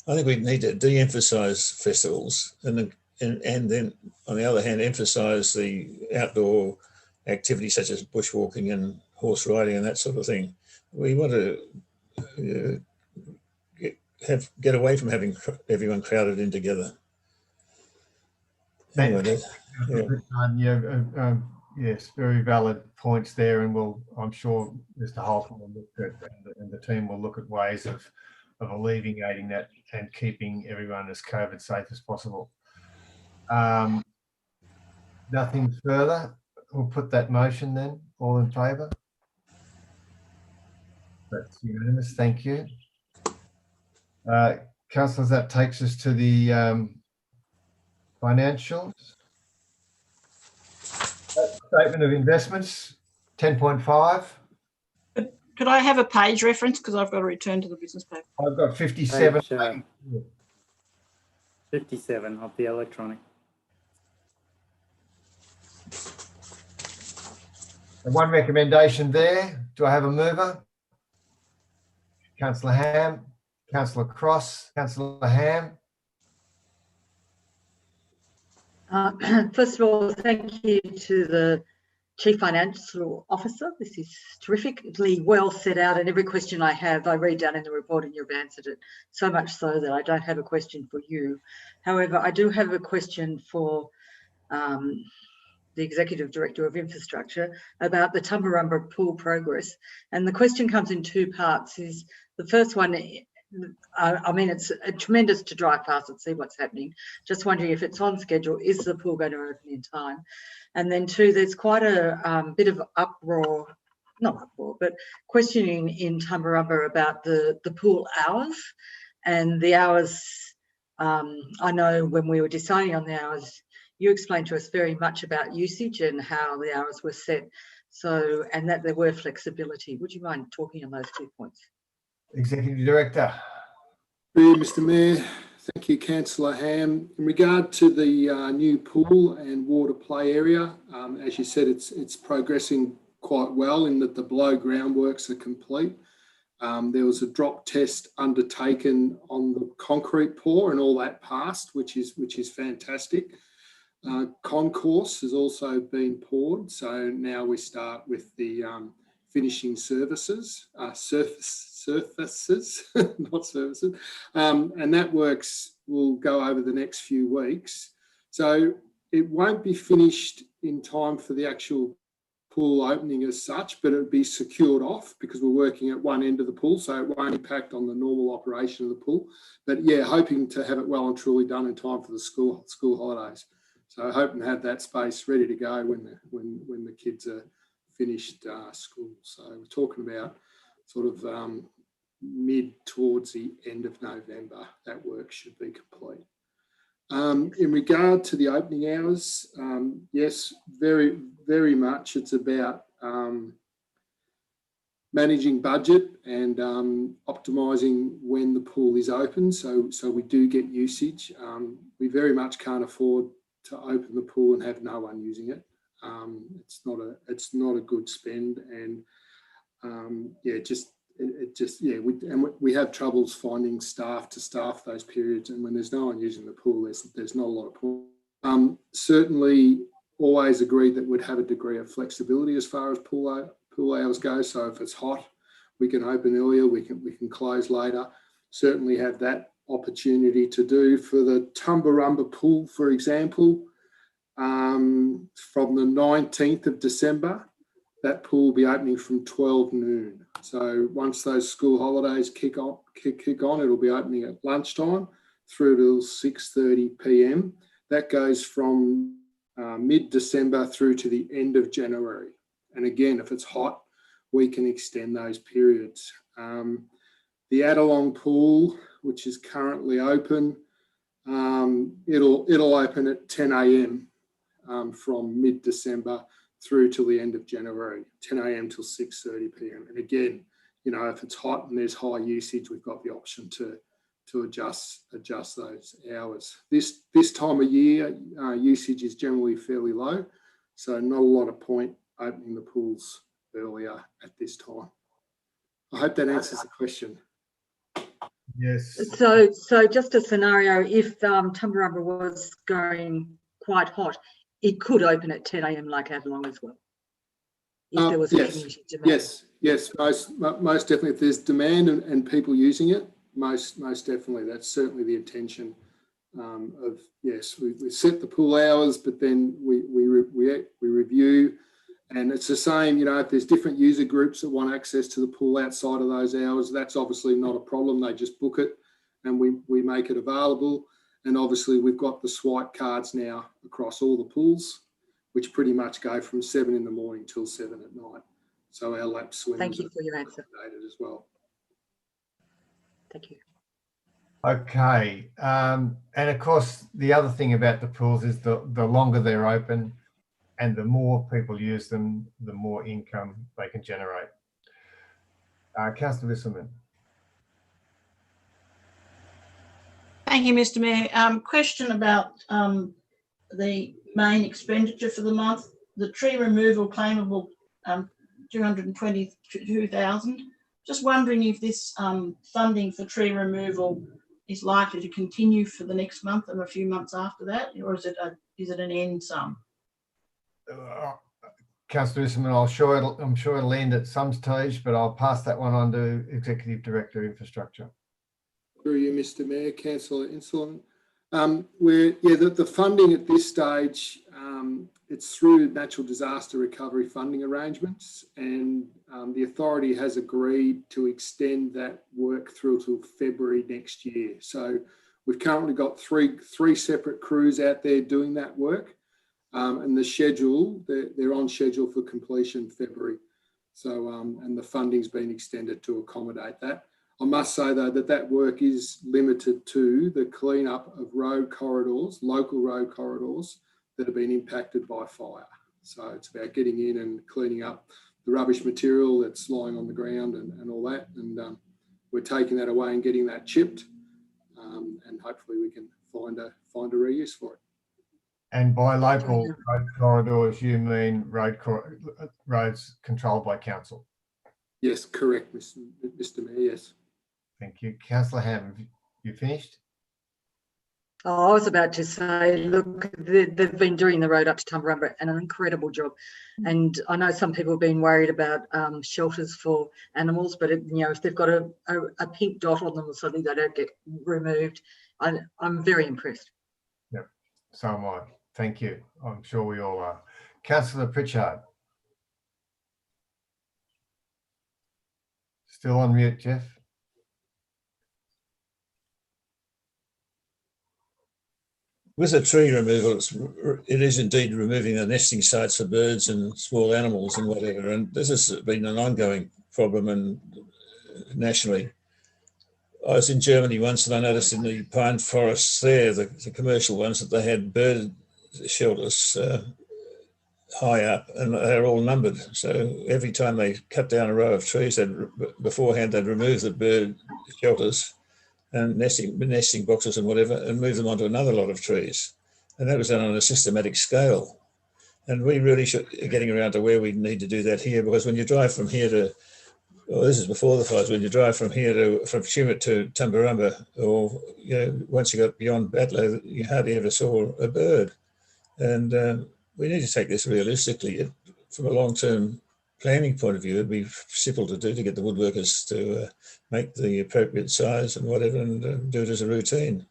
I think we need to de-emphasise festivals and then, on the other hand, emphasise the outdoor activities such as bushwalking and horse riding and that sort of thing. We want to get away from having everyone crowded in together. Anyway, yes, very valid points there, and I'm sure Mr. Holt will look at, and the team will look at ways of alleviating that and keeping everyone as COVID safe as possible. Nothing further. We'll put that motion then. All in favour? That's unanimous. Thank you. Councillors, that takes us to the financials. Statement of investments, 10.5. Could I have a page reference, because I've got to return to the business paper? I've got 57. Page, 57 of the electronic. And one recommendation there. Do I have a mover? Councillor Ham, Councillor Cross, Councillor Ham. First of all, thank you to the Chief Financial Officer. This is terrifically well set out, and every question I have, I read down in the report and you've answered it, so much so that I don't have a question for you. However, I do have a question for the Executive Director of Infrastructure about the Tumbarumba pool progress. And the question comes in two parts. Is the first one, I mean, it's tremendous to drive past and see what's happening. Just wondering if it's on schedule. Is the pool going to open in time? And then two, there's quite a bit of uproar, not uproar, but questioning in Tumbarumba about the pool hours. And the hours, I know when we were deciding on the hours, you explained to us very much about usage and how the hours were set. So, and that there were flexibility. Would you mind talking on those 2 points? Executive Director. Mr. Mayor, thank you, Councillor Ham. In regard to the new pool and water play area, as you said, it's progressing quite well in that the below groundworks are complete. There was a drop test undertaken on the concrete pour and all that passed, which is fantastic. Concourse has also been poured, so now we start with the finishing surfaces, not services, and that works will go over the next few weeks. So it won't be finished in time for the actual pool opening as such, but it'll be secured off because we're working at one end of the pool, so it won't impact on the normal operation of the pool. But yeah, hoping to have it well and truly done in time for the school holidays. So I hope and have that space ready to go when the kids are finished school. So we're talking about sort of mid towards the end of November, that work should be complete. In regard to the opening hours, yes, very, very much it's about managing budget and optimising when the pool is open, so we do get usage. We very much can't afford to open the pool and have no one using it. It's not a good spend, and we have troubles finding staff to staff those periods, and when there's no one using the pool, there's not a lot of pool. Certainly, always agreed that we'd have a degree of flexibility as far as pool hours go. So if it's hot, we can open earlier, we can close later. Certainly have that opportunity to do. For the Tumbarumba pool, for example, from the 19th of December, that pool will be opening from 12 noon. So once those school holidays kick on, it'll be opening at lunchtime through till 6:30 p.m. That goes from mid-December through to the end of January. And again, if it's hot, we can extend those periods. The Adelong pool, which is currently open, it'll open at 10 a.m. From mid-December through till the end of January, 10 a.m. till 6:30 p.m. And again, you know, if it's hot and there's high usage, we've got the option to adjust those hours. This time of year, usage is generally fairly low, so not a lot of point opening the pools earlier at this time. I hope that answers the question. Yes. So just a scenario, if Tumbarumba was going quite hot, it could open at 10 a.m. like Avalon as well. If there was a community demand. Yes, most definitely. If there's demand and people using it, most definitely. That's certainly the intention of, yes, we set the pool hours, but then we review. And it's the same, you know, if there's different user groups that want access to the pool outside of those hours, that's obviously not a problem. They just book it and we make it available. And obviously we've got the swipe cards now across all the pools, which pretty much go from 7 in the morning till 7 at night. So our lap swimmers Thank you for your answer. As well. Thank you. Okay. And of course, the other thing about the pools is the longer they're open, and the more people use them, the more income they can generate. Councillor Lisselman. Thank you, Mr. Mayor. Question about the main expenditure for the month. The tree removal claimable 222,000. Just wondering if this funding for tree removal is likely to continue for the next month and a few months after that, or is it an end sum? Councillor Lisselman, I'm sure it'll end at some stage, but I'll pass that one on to Executive Director Infrastructure. Through you, Mr. Mayor, Councillor Insolent. The funding at this stage, it's through natural disaster recovery funding arrangements, and the authority has agreed to extend that work through till February next year. So we've currently got three separate crews out there doing that work. And the schedule, they're on schedule for completion February. So, and the funding's been extended to accommodate that. I must say though that work is limited to the cleanup of road corridors, local road corridors that have been impacted by fire. So it's about getting in and cleaning up the rubbish material that's lying on the ground and all that. And we're taking that away and getting that chipped. And hopefully we can find a reuse for it. And by local road corridors, you mean roads controlled by council? Yes, correct, Mr. Mayor, yes. Thank you. Councillor Ham, you finished? Oh, I was about to say, look, they've been doing the road up to Tumbarumba and an incredible job. And I know some people have been worried about shelters for animals, but if they've got a pink dot on them, suddenly they don't get removed. I'm very impressed. Yep, so am I. Thank you. I'm sure we all are. Councillor Pritchard. Still on mute, Jeff. With the tree removal, it is indeed removing the nesting sites for birds and small animals and whatever. And this has been an ongoing problem and nationally. I was in Germany once and I noticed in the pine forests there, the commercial ones, that they had bird shelters high up and they're all numbered. So every time they cut down a row of trees, beforehand they'd remove the bird shelters and nesting boxes and whatever, and move them onto another lot of trees. And that was done on a systematic scale. And we really should be getting around to where we need to do that here, because when you drive from here to, well, this is before the fires, when you drive from Tumut to Tumbarumba, or once you got beyond Batlow, you hardly ever saw a bird. And we need to take this realistically. From a long-term planning point of view, it'd be simple to do to get the woodworkers to make the appropriate size and whatever, and do it as a routine.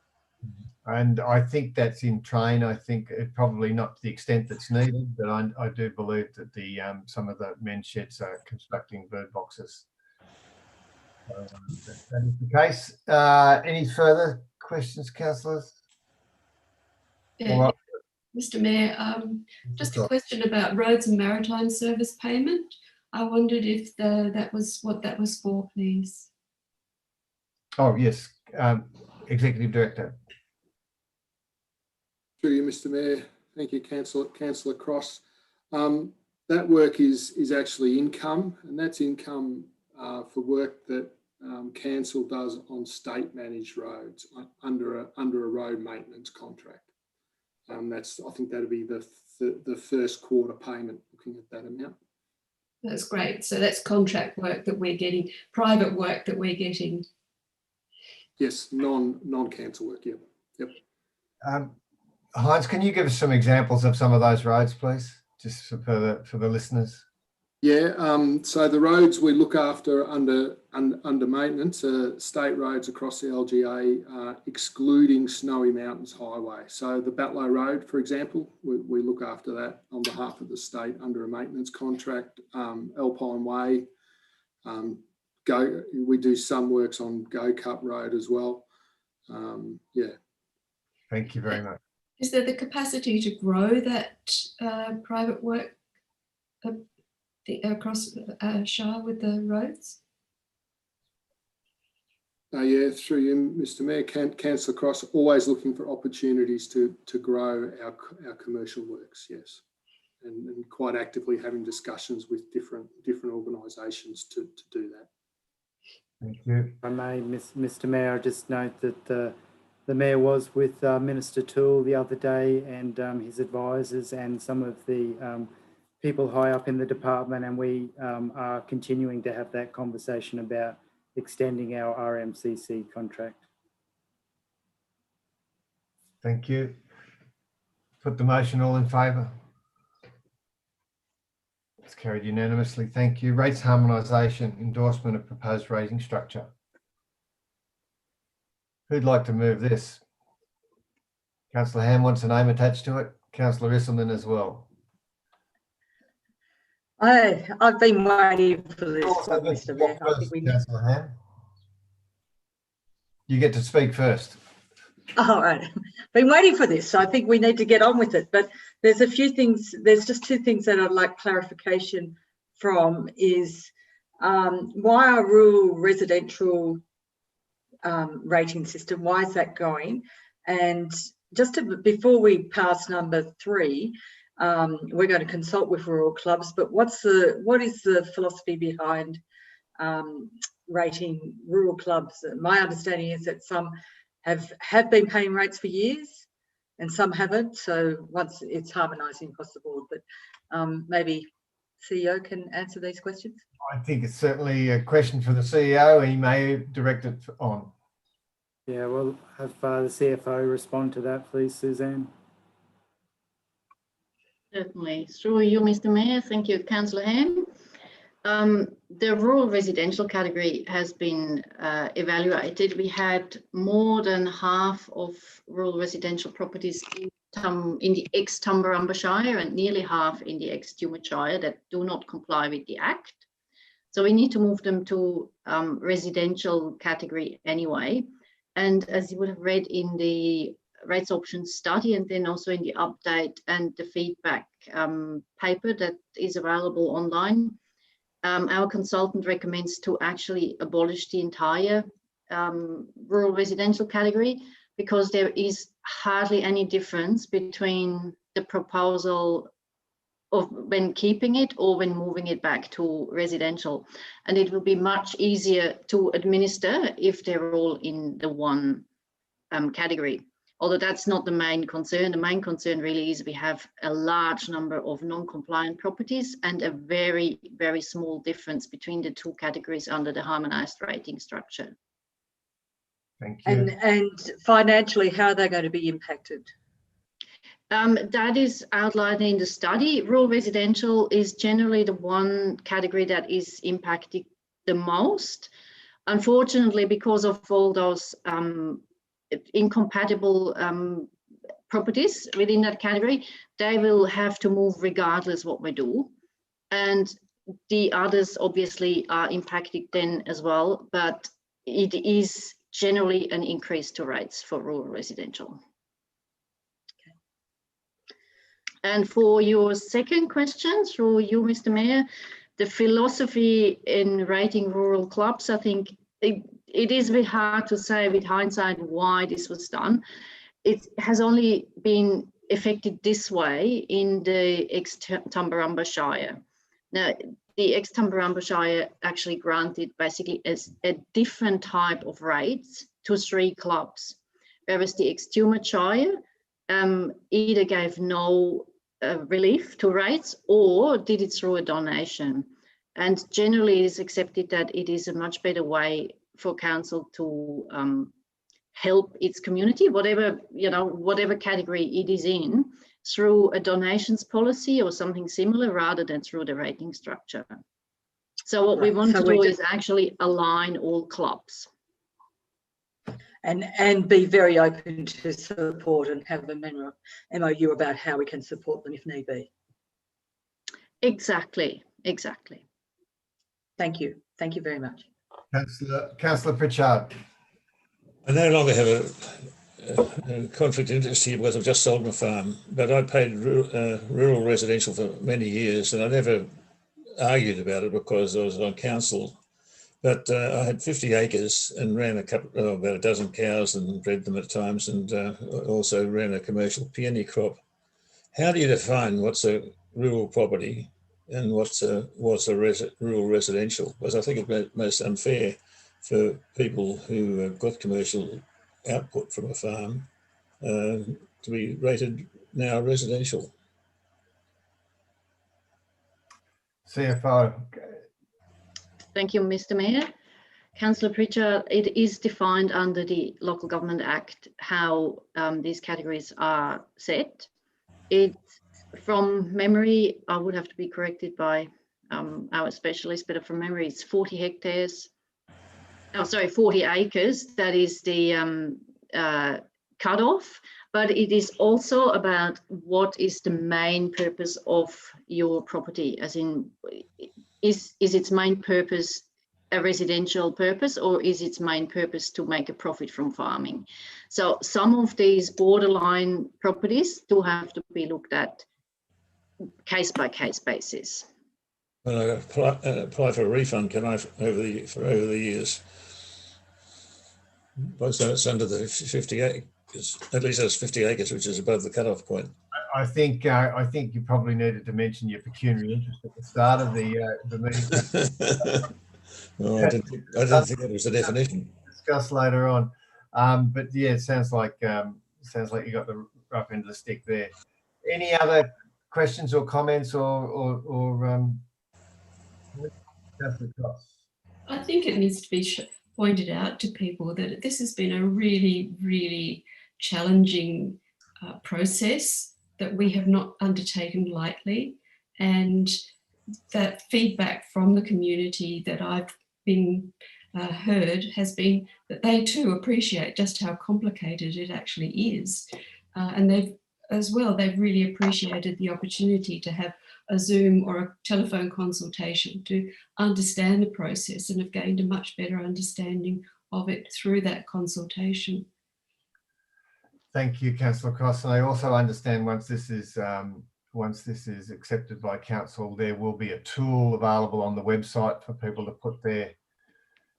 And I think that's in train. I think probably not to the extent that's needed, but I do believe that some of the men's sheds are constructing bird boxes. That is the case. Any further questions, councillors? Yeah. Mr. Mayor, just a question about roads and maritime service payment. I wondered if that was what that was for, please. Oh, yes. Executive Director. Through you, Mr. Mayor. Thank you, Councillor Cross. that work is actually income, and that's income for work that council does on state managed roads under a road maintenance contract. I think that'll be the first quarter payment, looking at that amount. That's great. So that's contract work that we're getting, private work that we're getting. Yes, non-council work. Yep. Heinz, can you give us some examples of some of those roads, please, just for the listeners? Yeah. So the roads we look after under maintenance are state roads across the LGA, excluding Snowy Mountains Highway. So the Batlow Road, for example, we look after that on behalf of the state under a maintenance contract. Alpine Way, we do some works on Go Cup Road as well. Yeah. Thank you very much. Is there the capacity to grow that private work across Shire with the roads? Yeah, through you, Mr. Mayor, Councillor Cross, always looking for opportunities to grow our commercial works, yes, and quite actively having discussions with different organisations to do that. Thank you. If I may, Mr. Mayor, I just note that the Mayor was with Minister Toole the other day and his advisors and some of the people high up in the department, and we are continuing to have that conversation about extending our RMCC contract. Thank you. Put the motion, all in favour? It's carried unanimously. Thank you. Rates harmonisation, endorsement of proposed rating structure. Who'd like to move this? Councillor Ham wants a name attached to it. Councillor Isselman as well. I've been waiting for this, Mr. Mayor. I think we need... Councillor Ham, you get to speak first. All right, been waiting for this, so I think we need to get on with it. But there's a few things. There's just two things that I'd like clarification from. Is why our rural residential rating system? Why is that going? And just before we pass number 3. We're going to consult with rural clubs, but what is the philosophy behind rating rural clubs? My understanding is that some have been paying rates for years and some haven't. So once it's harmonising across the board, but maybe CEO can answer these questions. I think it's certainly a question for the CEO. He may direct it on. Yeah, well, have the CFO respond to that, please, Suzanne. Certainly. Through you, Mr. Mayor. Thank you, Councillor Ham. The rural residential category has been evaluated. We had more than half of rural residential properties in the ex-Tumbarumba Shire and nearly half in the ex-Tumut Shire that do not comply with the Act. So we need to move them to residential category anyway. And as you would have read in the rates options study and then also in the update and the feedback paper that is available online, our consultant recommends to actually abolish the entire rural residential category, because there is hardly any difference between the proposal of when keeping it or when moving it back to residential, and it will be much easier to administer if they're all in the one category. Although that's not the main concern. The main concern really is we have a large number of non-compliant properties and a very, very small difference between the two categories under the harmonised rating structure. Thank you. And financially, how are they going to be impacted? That is outlined in the study. Rural residential is generally the one category that is impacted the most. Unfortunately, because of all those incompatible properties within that category, they will have to move regardless what we do. And the others obviously are impacted then as well, but it is generally an increase to rates for rural residential. Okay. And for your second question, through you, Mr. Mayor, the philosophy in rating rural clubs, I think it is a bit hard to say with hindsight why this was done. It has only been affected this way in the ex-Tumbarumba Shire. Now, the ex-Tumbarumba Shire actually granted basically as a different type of rates to 3 clubs, whereas the ex-Tumut Shire either gave no relief to rates or did it through a donation. And generally it is accepted that it is a much better way for council to help its community, whatever, you know, whatever category it is in, through a donations policy or something similar rather than through the rating structure. So what we want to do is actually align all clubs. And be very open to support and have a MOU about how we can support them if need be. Exactly, exactly. Thank you. Thank you very much. Councillor Pritchard. I no longer have a conflict of interest here because I've just sold my farm, but I paid rural residential for many years and I never argued about it because I was on council. But I had 50 acres and ran about a dozen cows and bred them at times, and also ran a commercial peony crop. How do you define what's a rural property and what's a rural residential? Because I think it's most unfair for people who have got commercial output from a farm to be rated now residential. CFO. Thank you, Mr. Mayor. Councillor Pritchard, it is defined under the Local Government Act how these categories are set. It, from memory, I would have to be corrected by our specialist, but from memory, it's 40 hectares. Oh, sorry, 40 acres. That is the cutoff. But it is also about what is the main purpose of your property, as in, is its main purpose a residential purpose, or is its main purpose to make a profit from farming? So some of these borderline properties do have to be looked at case by case basis. When I apply for a refund, can I, over the years? Most of it's under the 50 acres, at least that's 50 acres, which is above the cutoff point. I think you probably needed to mention your pecuniary interest at the start of the meeting. No, I didn't think that was the definition. Discuss later on, but yeah, it sounds like you got the rough end of the stick there. Any other questions or comments or I think it needs to be pointed out to people that this has been a really, really challenging process that we have not undertaken lightly, and that feedback from the community that I've been heard has been that they too appreciate just how complicated it actually is, and they've really appreciated the opportunity to have a Zoom or a telephone consultation to understand the process, and have gained a much better understanding of it through that consultation. Thank you, Councillor Cross. And I also understand once this is accepted by council, there will be a tool available on the website for people to put their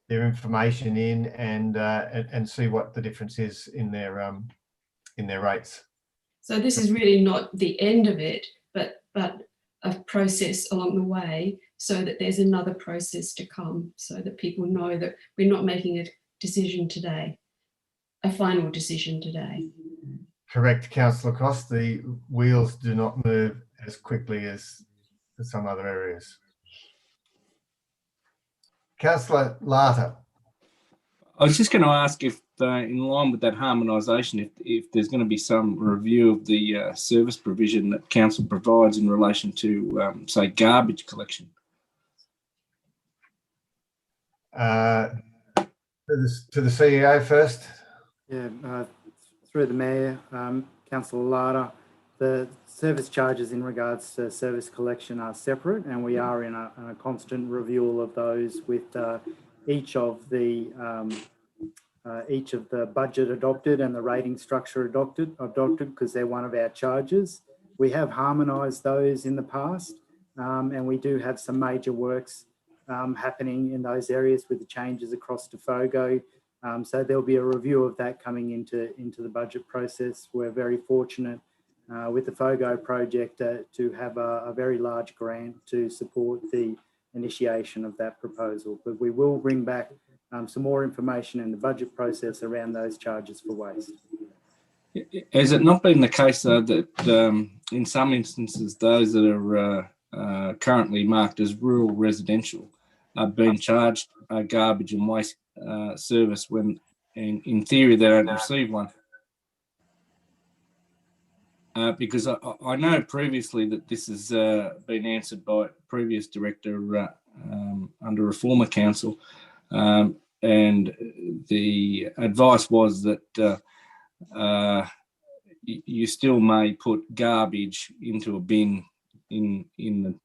information in and see what the difference is in their rates. So this is really not the end of it, but a process along the way, so that there's another process to come, so that people know that we're not making a decision today, a final decision today. Correct, Councillor Cross. The wheels do not move as quickly as some other areas. Councillor Larter. I was just going to ask if, in line with that harmonisation, if there's going to be some review of the service provision that council provides in relation to, say, garbage collection. To the CEO first. Yeah, through the Mayor, Councillor Larter, the service charges in regards to service collection are separate, and we are in a constant review of those with each of the budget adopted and the rating structure adopted because they're one of our charges. We have harmonised those in the past, and we do have some major works happening in those areas with the changes across to FOGO. So there'll be a review of that coming into the budget process. We're very fortunate with the FOGO project to have a very large grant to support the initiation of that proposal. But we will bring back some more information in the budget process around those charges for waste. Has it not been the case, though, that in some instances, those that are currently marked as rural residential are being charged a garbage and waste service when, in theory, they don't receive one? Because I know previously that this has been answered by a previous director under a former council, and the advice was that you still may put garbage into a bin in the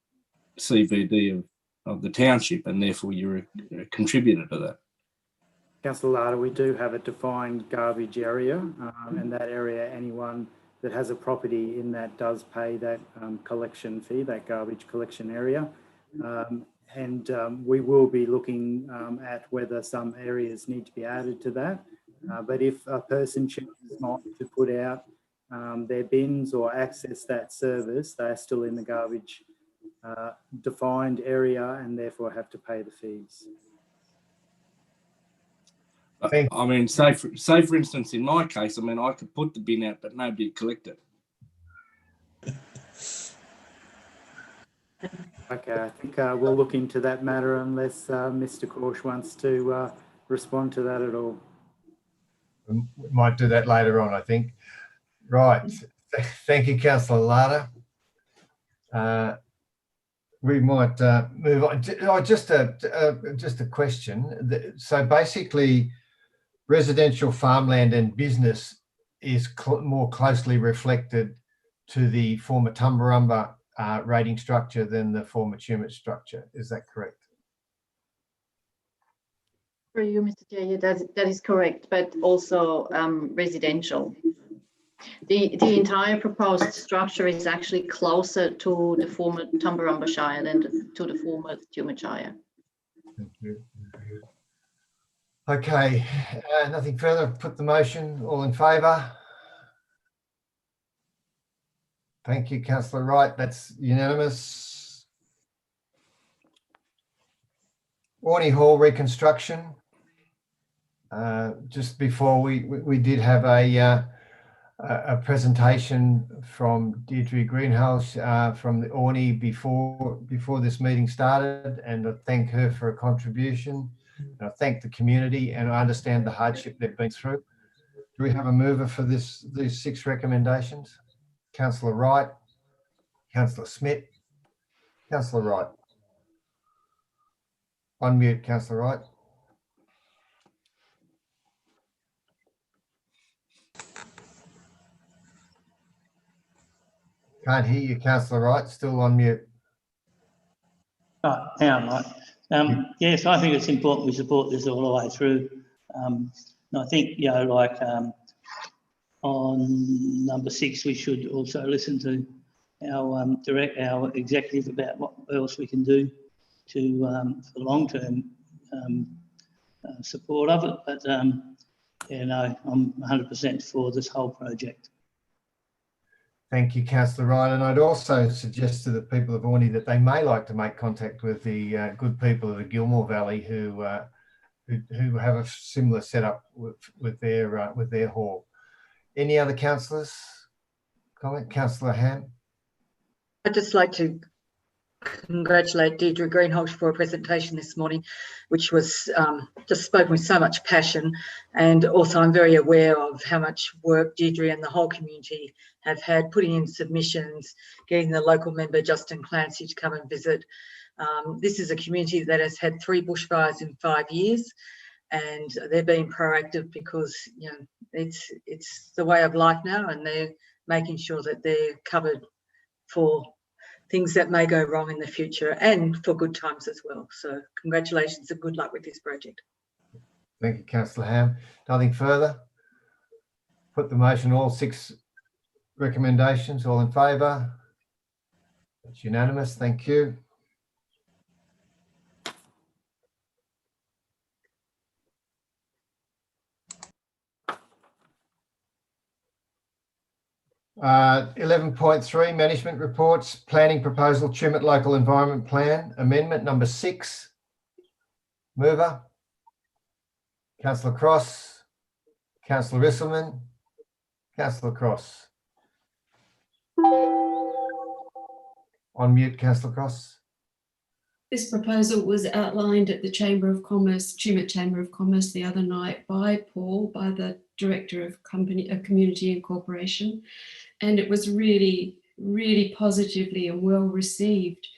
CBD of the township, and therefore you're a contributor to that. Councillor Larder, we do have a defined garbage area, and that area, anyone that has a property in that does pay that collection fee, that garbage collection area. We will be looking at whether some areas need to be added to that. But if a person chooses not to put out their bins or access that service, they're still in the garbage defined area and therefore have to pay the fees. I mean, say for instance, in my case, I mean, I could put the bin out, but nobody would collect it. Okay, I think we'll look into that matter unless Mr. Korsh wants to respond to that at all. We might do that later on, I think. Right. Thank you, Councillor Larder. We might move on. Just a question. So basically, residential farmland and business is more closely reflected to the former Tumbarumba rating structure than the former Tumut structure. Is that correct? For you, Mr. Chair, yeah, that is correct, but also residential. The entire proposed structure is actually closer to the former Tumbarumba Shire than to the former Tumut Shire. Thank you. Okay, nothing further. Put the motion. All in favour? Thank you, Councillor Wright. That's unanimous. Orney Hall reconstruction. Just before we did have a presentation from Deirdre Greenhouse from the Orney before this meeting started, and I thank her for a contribution. And I thank the community, and I understand the hardship they've been through. Do we have a mover for these 6 recommendations? Councillor Wright, Councillor Smith, Councillor Wright. Unmute, Councillor Wright. Can't hear you, Councillor Wright. Still on mute. Right, now, right. Yes, I think it's important we support this all the way through. And I think, you know, like on number 6, we should also listen to our executive about what else we can do to for long-term support of it. But you know, I'm 100% for this whole project. Thank you, Councillor Wright. And I'd also suggest to the people of Orney that they may like to make contact with the good people of the Gilmore Valley who have a similar setup with their hall. Any other councillors comment? Councillor Ham. I'd just like to congratulate Deirdre Greenholt for a presentation this morning, which was just spoken with so much passion. And also I'm very aware of how much work Deirdre and the whole community have had putting in submissions, getting the local member Justin Clancy to come and visit. This is a community that has had 3 bushfires in 5 years, and they're being proactive because, you know, it's the way of life now, and they're making sure that they're covered for things that may go wrong in the future and for good times as well. So congratulations and good luck with this project. Thank you, Councillor Ham. Nothing further. Put the motion, all 6 recommendations. All in favour? It's unanimous. Thank you. 11.3 management reports, planning proposal, Tumut local environment plan, amendment number 6. Mover, Councillor Cross, Councillor Risselman, Councillor Cross. On mute, Councillor Cross. This proposal was outlined at the Chamber of Commerce, Tumut Chamber of Commerce the other night by Paul, by the Director of Community and Corporation, and it was really, really positively and well received.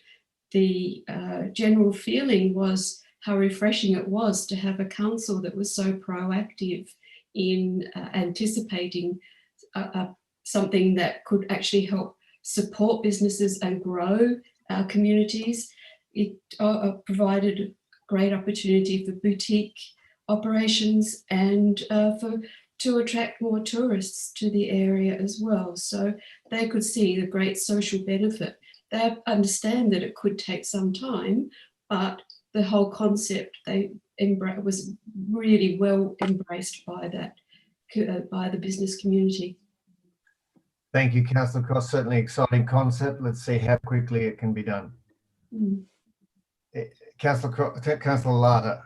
The general feeling was how refreshing it was to have a council that was so proactive in anticipating something that could actually help support businesses and grow our communities. It provided a great opportunity for boutique operations and to attract more tourists to the area as well. So they could see the great social benefit. They understand that it could take some time, but the whole concept was really well embraced by the business community. Thank you, Councillor Cross. Certainly exciting concept. Let's see how quickly it can be done. Councillor Lata.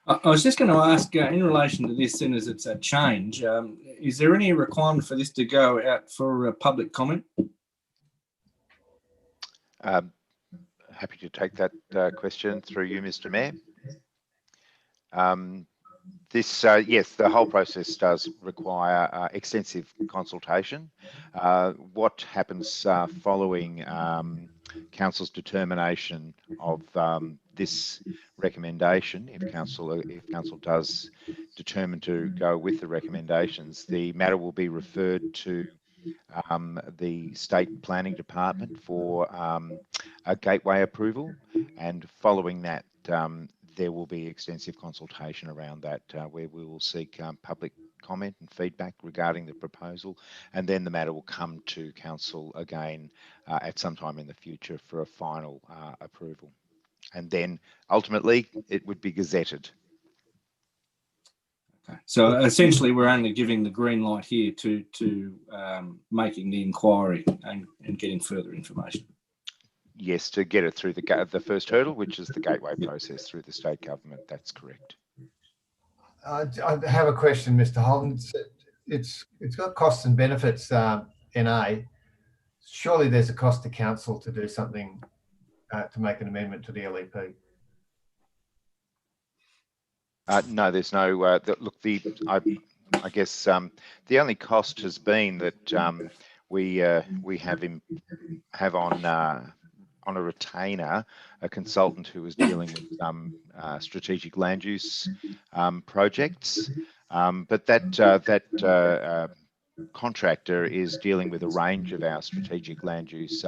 I was just going to ask, in relation to this, soon as it's a change, is there any requirement for this to go out for public comment? Happy to take that question through you, Mr. Mayor. Yes, the whole process does require extensive consultation. What happens following Council's determination of this recommendation, if Council does determine to go with the recommendations, the matter will be referred to the State Planning Department for a gateway approval, and following that there will be extensive consultation around that where we will seek public comment and feedback regarding the proposal, and then the matter will come to Council again at some time in the future for a final approval, and then ultimately it would be gazetted. Okay. So essentially we're only giving the green light here to making the inquiry and getting further information. Yes, to get it through the first hurdle, which is the gateway process through the state government. That's correct. I have a question, Mr. Holden. It's got costs and benefits, NA. Surely there's a cost to council to do something to make an amendment to the LEP. No, there's no. Look, I guess the only cost has been that we have on a retainer a consultant who is dealing with strategic land use projects, but that contractor is dealing with a range of our strategic land use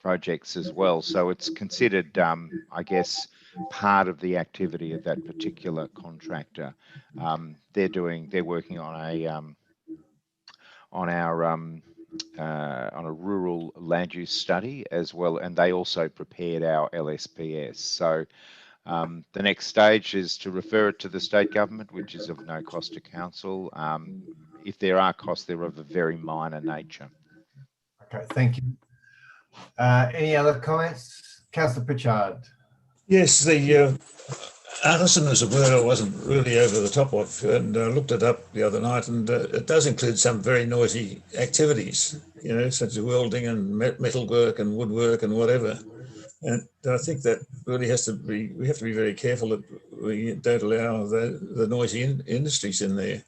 projects as well. So it's considered, I guess, part of the activity of that particular contractor. They're working on a rural land use study as well, and they also prepared our LSPS. So the next stage is to refer it to the state government, which is of no cost to council. If there are costs, they're of a very minor nature. Okay, thank you. Any other comments? Councillor Pritchard. Yes, the artisan is a word I wasn't really over the top of, and I looked it up the other night, and it does include some very noisy activities, you know, such as welding and metalwork and woodwork and whatever. And I think that really has to be, we have to be very careful that we don't allow the noisy industries in there.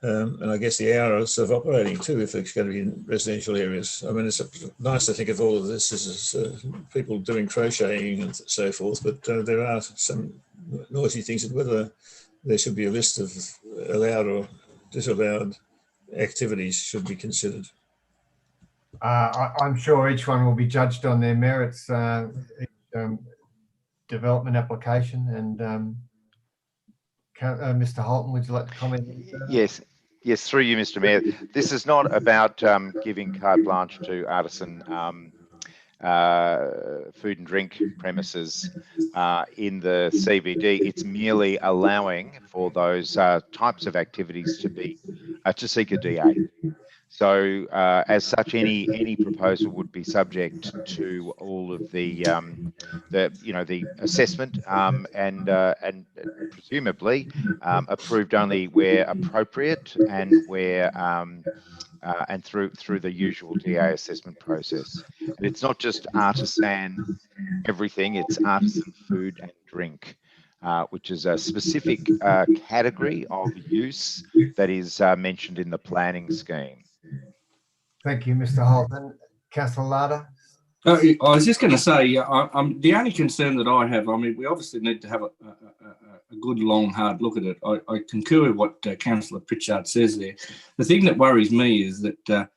And I guess the hours of operating too, if it's going to be in residential areas. I mean, it's nice to think of all of this as people doing crocheting and so forth, but there are some noisy things, and whether there should be a list of allowed or disallowed activities should be considered. I'm sure each one will be judged on their merits, development application, and Mr. Holton, would you like to comment? Yes, through you, Mr. Mayor. This is not about giving carte blanche to artisan food and drink premises in the CBD. It's merely allowing for those types of activities to be to seek a DA. So as such, any proposal would be subject to all of the assessment and presumably approved only where appropriate and where and through the usual DA assessment process. And it's not just artisan everything, it's artisan food and drink, which is a specific category of use that is mentioned in the planning scheme. Thank you, Mr. Holden. Councillor Larder. I was just going to say, I'm the only concern that I have. I mean, we obviously need to have a good, long, hard look at it. I concur with what Councillor Pritchard says there. The thing that worries me is that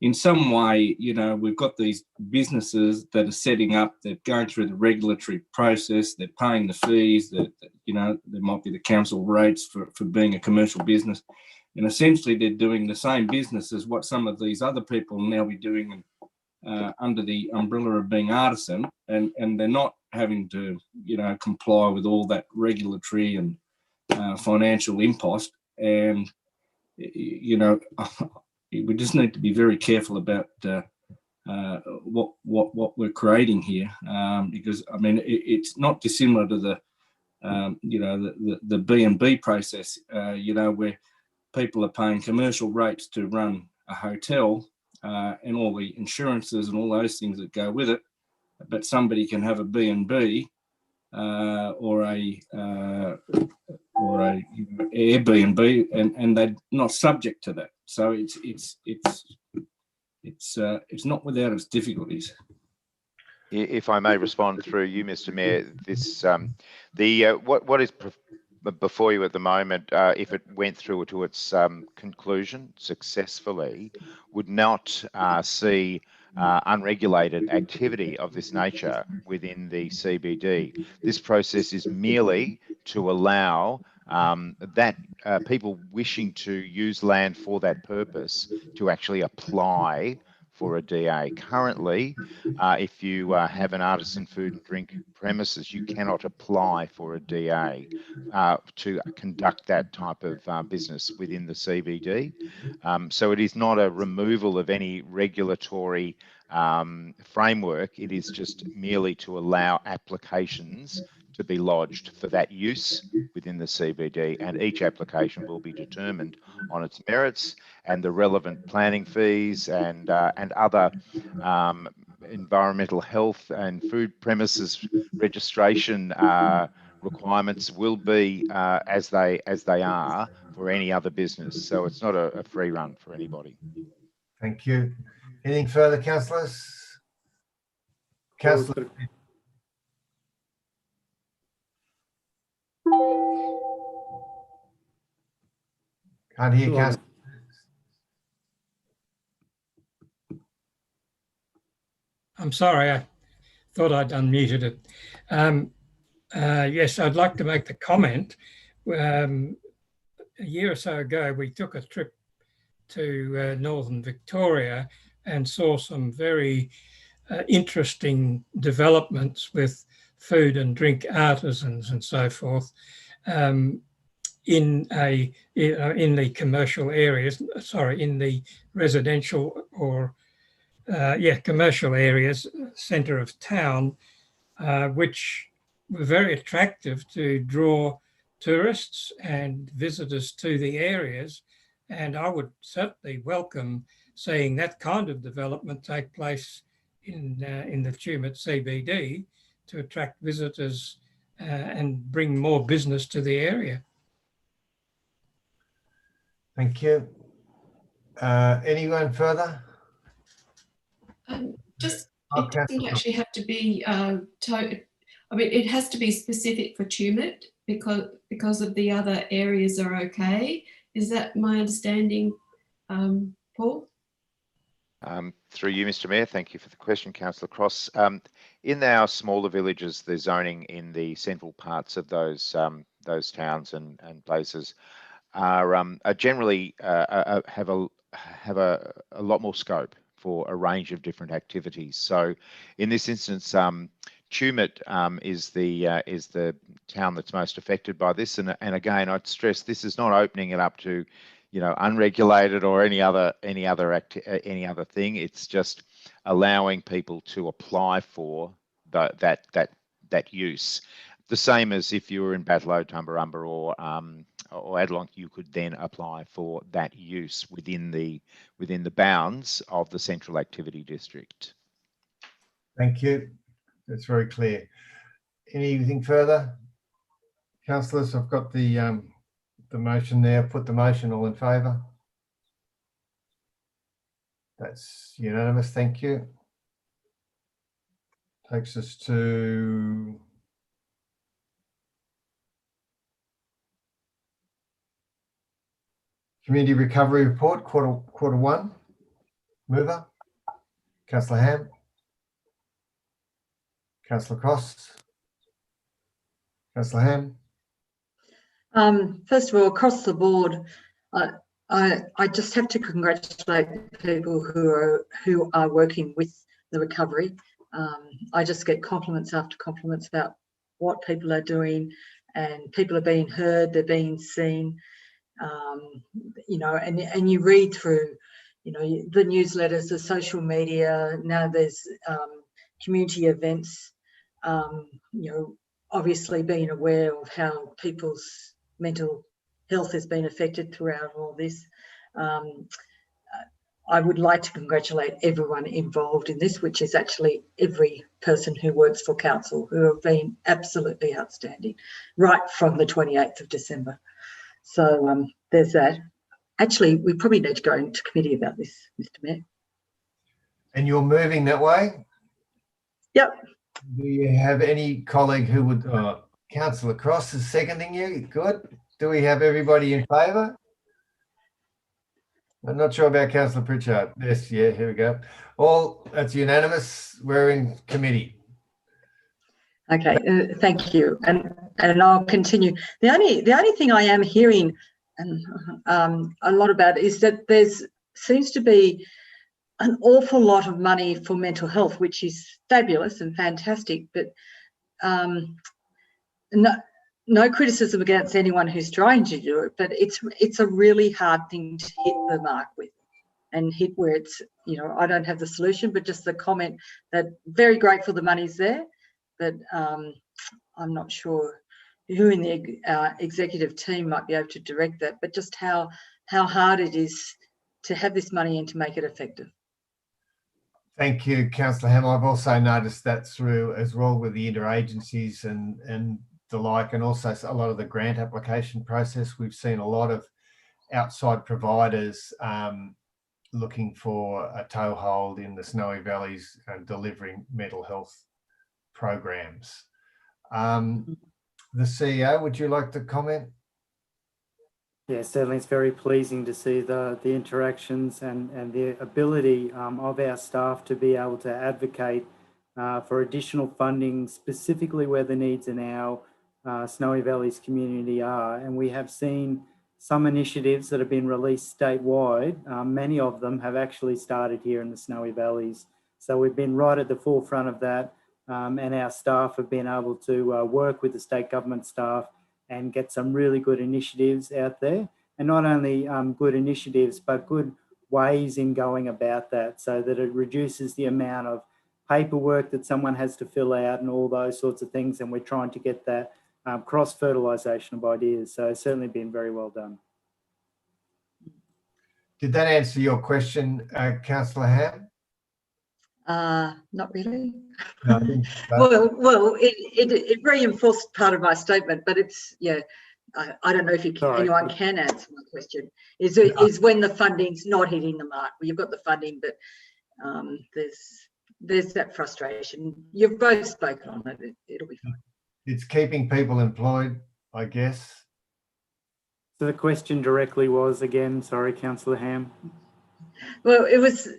in some way, we've got these businesses that are setting up, they're going through the regulatory process, they're paying the fees, that there might be the council rates for being a commercial business. And essentially, they're doing the same business as what some of these other people will now be doing under the umbrella of being artisan, and they're not having to, comply with all that regulatory and financial impost. And, we just need to be very careful about what we're creating here, because I mean it's not dissimilar to the the B&B process, where people are paying commercial rates to run a hotel and all the insurances and all those things that go with it, but somebody can have a B&B or a Airbnb and they're not subject to that. So it's not without its difficulties. If I may respond through you, Mr. Mayor, this what is before you at the moment, if it went through to its conclusion successfully, would not see unregulated activity of this nature within the CBD. This process is merely to allow that people wishing to use land for that purpose to actually apply for a DA. Currently, if you have an artisan food and drink premises, you cannot apply for a DA to conduct that type of business within the CBD. So it is not a removal of any regulatory framework. It is just merely to allow applications to be lodged for that use within the CBD, and each application will be determined on its merits and the relevant planning fees and other environmental health and food premises registration requirements will be as they are for any other business. So it's not a free run for anybody. Thank you. Anything further, councillors? Councillor. Can't hear, councillor. I'm sorry, I thought I'd unmuted it. Yes, I'd like to make the comment. A year or so ago, we took a trip to Northern Victoria and saw some very interesting developments with food and drink artisans and so forth in the commercial areas, in the residential or commercial areas, centre of town, which were very attractive to draw tourists and visitors to the areas. And I would certainly welcome seeing that kind of development take place in the Tumut CBD to attract visitors and bring more business to the area. Thank you. Anyone further? It doesn't actually have to be, it has to be specific for Tumut because of the other areas are okay. Is that my understanding, Paul? Through you, Mr. Mayor, thank you for the question, Councillor Cross. In our smaller villages, the zoning in the central parts of those towns and places are generally have a lot more scope for a range of different activities. So, in this instance, Tumut is the town that's most affected by this, and again, I'd stress this is not opening it up to unregulated or any other thing. It's just allowing people to apply for that use. The same as if you were in Batlow, Tumbarumba, or Adelong, you could then apply for that use within the bounds of the Central Activity District. Thank you. That's very clear. Anything further? Councillors, I've got the motion there. Put the motion. All in favour? That's unanimous. Thank you. Takes us to Community Recovery Report, quarter one. Mover, Councillor Ham. Councillor Cross. Councillor Ham. First of all, across the board, I just have to congratulate people who are working with the recovery. I just get compliments after compliments about what people are doing, and people are being heard, they're being seen. And you read through, the newsletters, the social media. Now there's community events. Obviously being aware of how people's mental health has been affected throughout all this. I would like to congratulate everyone involved in this, which is actually every person who works for council, who have been absolutely outstanding right from the 28th of December. So there's that. Actually, we probably need to go into committee about this, Mr. Mayor. And you're moving that way? Yep. Do you have any colleague who would, Councillor Cross is seconding you? Good. Do we have everybody in favour? I'm not sure about Councillor Pritchard. Yes, yeah, here we go. That's unanimous. We're in committee. Okay, thank you, and I'll continue. The only thing I am hearing a lot about is that seems to be an awful lot of money for mental health, which is fabulous and fantastic, but no criticism against anyone who's trying to do it, but it's a really hard thing to hit the mark with, and hit where it's, I don't have the solution, but just the comment that very grateful the money's there, but I'm not sure who in the executive team might be able to direct that, but just how hard it is to have this money and to make it effective. Thank you, Councillor Ham. I've also noticed that through as well with the interagencies and the like, and also a lot of the grant application process. We've seen a lot of outside providers looking for a toehold in the Snowy Valleys and delivering mental health programs. The CEO, would you like to comment? Yeah, certainly it's very pleasing to see the interactions and the ability of our staff to be able to advocate for additional funding, specifically where the needs in our Snowy Valleys community are. And we have seen some initiatives that have been released statewide. Many of them have actually started here in the Snowy Valleys. So we've been right at the forefront of that. And our staff have been able to work with the state government staff and get some really good initiatives out there. And not only good initiatives, but good ways in going about that, so that it reduces the amount of paperwork that someone has to fill out and all those sorts of things. And we're trying to get that cross-fertilisation of ideas. So it's certainly been very well done. Did that answer your question, Councillor Ham? Not really. No, well, it reinforced part of my statement, but it's, yeah, I don't know if anyone can answer my question. Is when the funding's not hitting the mark. Well, you've got the funding, but there's that frustration. You've both spoken on it. It'll be fine. It's keeping people employed, I guess. So the question directly was, again, sorry, Councillor Ham. Well, it was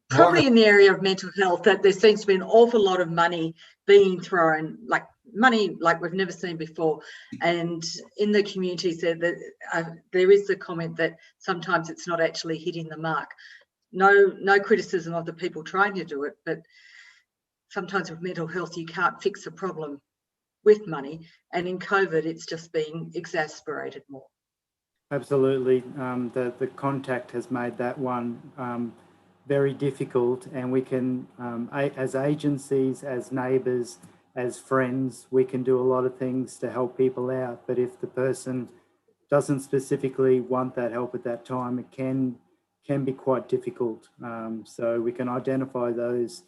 probably in the area of mental health that there seems to be an awful lot of money being thrown, like money like we've never seen before. And in the community said that there is the comment that sometimes it's not actually hitting the mark. No criticism of the people trying to do it, but sometimes with mental health, you can't fix a problem with money. And in COVID, it's just been exasperated more. Absolutely. The contact has made that one very difficult, and we can, as agencies, as neighbours, as friends, we can do a lot of things to help people out. But if the person doesn't specifically want that help at that time, it can be quite difficult. So we can identify those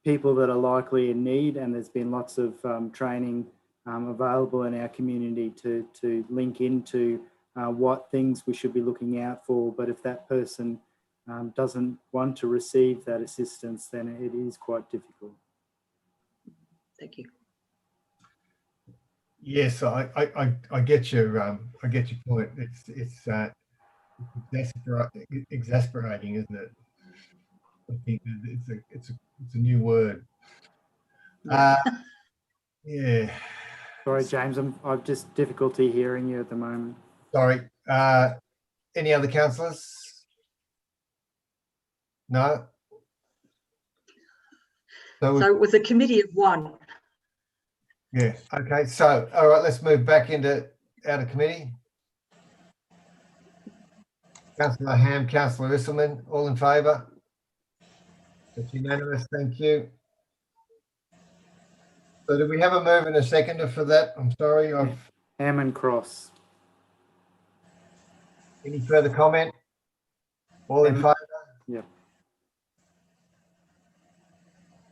people that are likely in need, and there's been lots of training available in our community to link into what things we should be looking out for. But if that person doesn't want to receive that assistance, then it is quite difficult. Thank you. Yes, I get your point. It's exasperating, isn't it? I think it's a new word. Yeah. Sorry, James, I've just difficulty hearing you at the moment. Sorry. Any other councillors? No. So it was a committee of one. Yeah. Okay. So, all right, let's move back out of committee. Councillor Ham, Councillor Isselman, all in favour? It's unanimous. Thank you. So, do we have a move and a seconder for that? I'm sorry. Ham and Cross. Any further comment? All in favour? Yeah.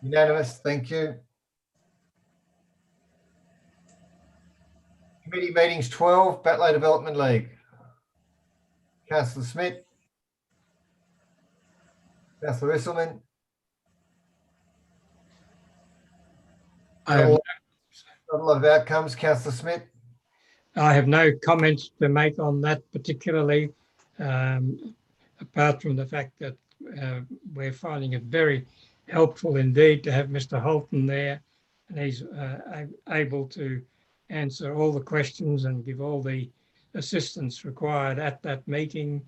Unanimous. Thank you. Committee meetings 12, Batley Development League. Councillor Smith. Councillor Isselman. Not a lot of outcomes. Councillor Smith. I have no comments to make on that particularly, apart from the fact that we're finding it very helpful indeed to have Mr. Holton there, and he's able to answer all the questions and give all the assistance required at that meeting,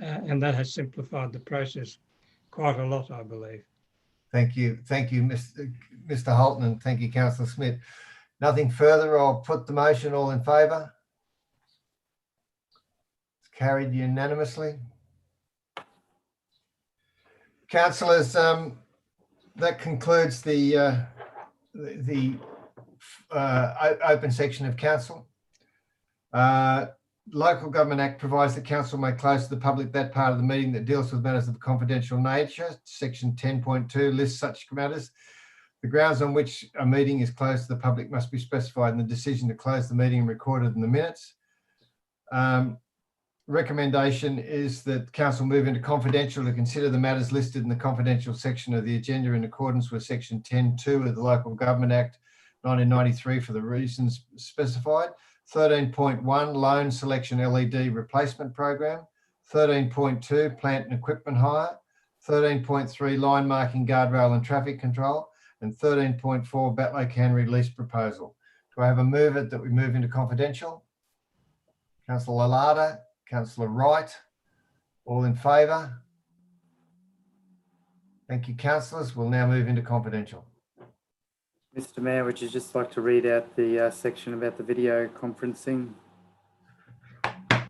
and that has simplified the process quite a lot, I believe. Thank you, Mr. Holton, and thank you, Councillor Smith. Nothing further. I'll put the motion. All in favour? It's carried unanimously. Councillors, that concludes the open section of council. Local Government Act provides that council may close to the public that part of the meeting that deals with matters of a confidential nature. Section 10.2 lists such matters. The grounds on which a meeting is closed to the public must be specified in the decision to close the meeting and recorded in the minutes. Recommendation is that council move into confidential to consider the matters listed in the confidential section of the agenda in accordance with section 10.2 of the Local Government Act 1993 for the reasons specified. 13.1 loan selection LED replacement program. 13.2 plant and equipment hire. 13.3 line marking, guardrail and traffic control. And 13.4 Batley Cannery lease proposal. Do I have a mover that we move into confidential? Councillor Lalada, Councillor Wright, all in favour? Thank you, councillors. We'll now move into confidential. Mr. Mayor, would you just like to read out the section about the video conferencing? I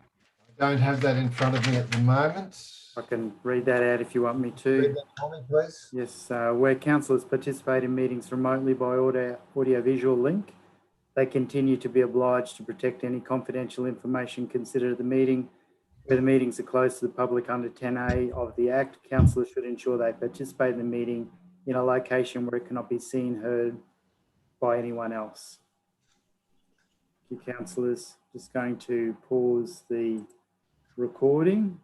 don't have that in front of me at the moment. I can read that out if you want me to. Read that for me, please. Yes, where councillors participate in meetings remotely by audio-visual link, they continue to be obliged to protect any confidential information considered at the meeting. Where the meetings are closed to the public under 10A of the Act, councillors should ensure they participate in the meeting in a location where it cannot be seen, heard by anyone else. Thank you, councillors. Just going to pause the recording.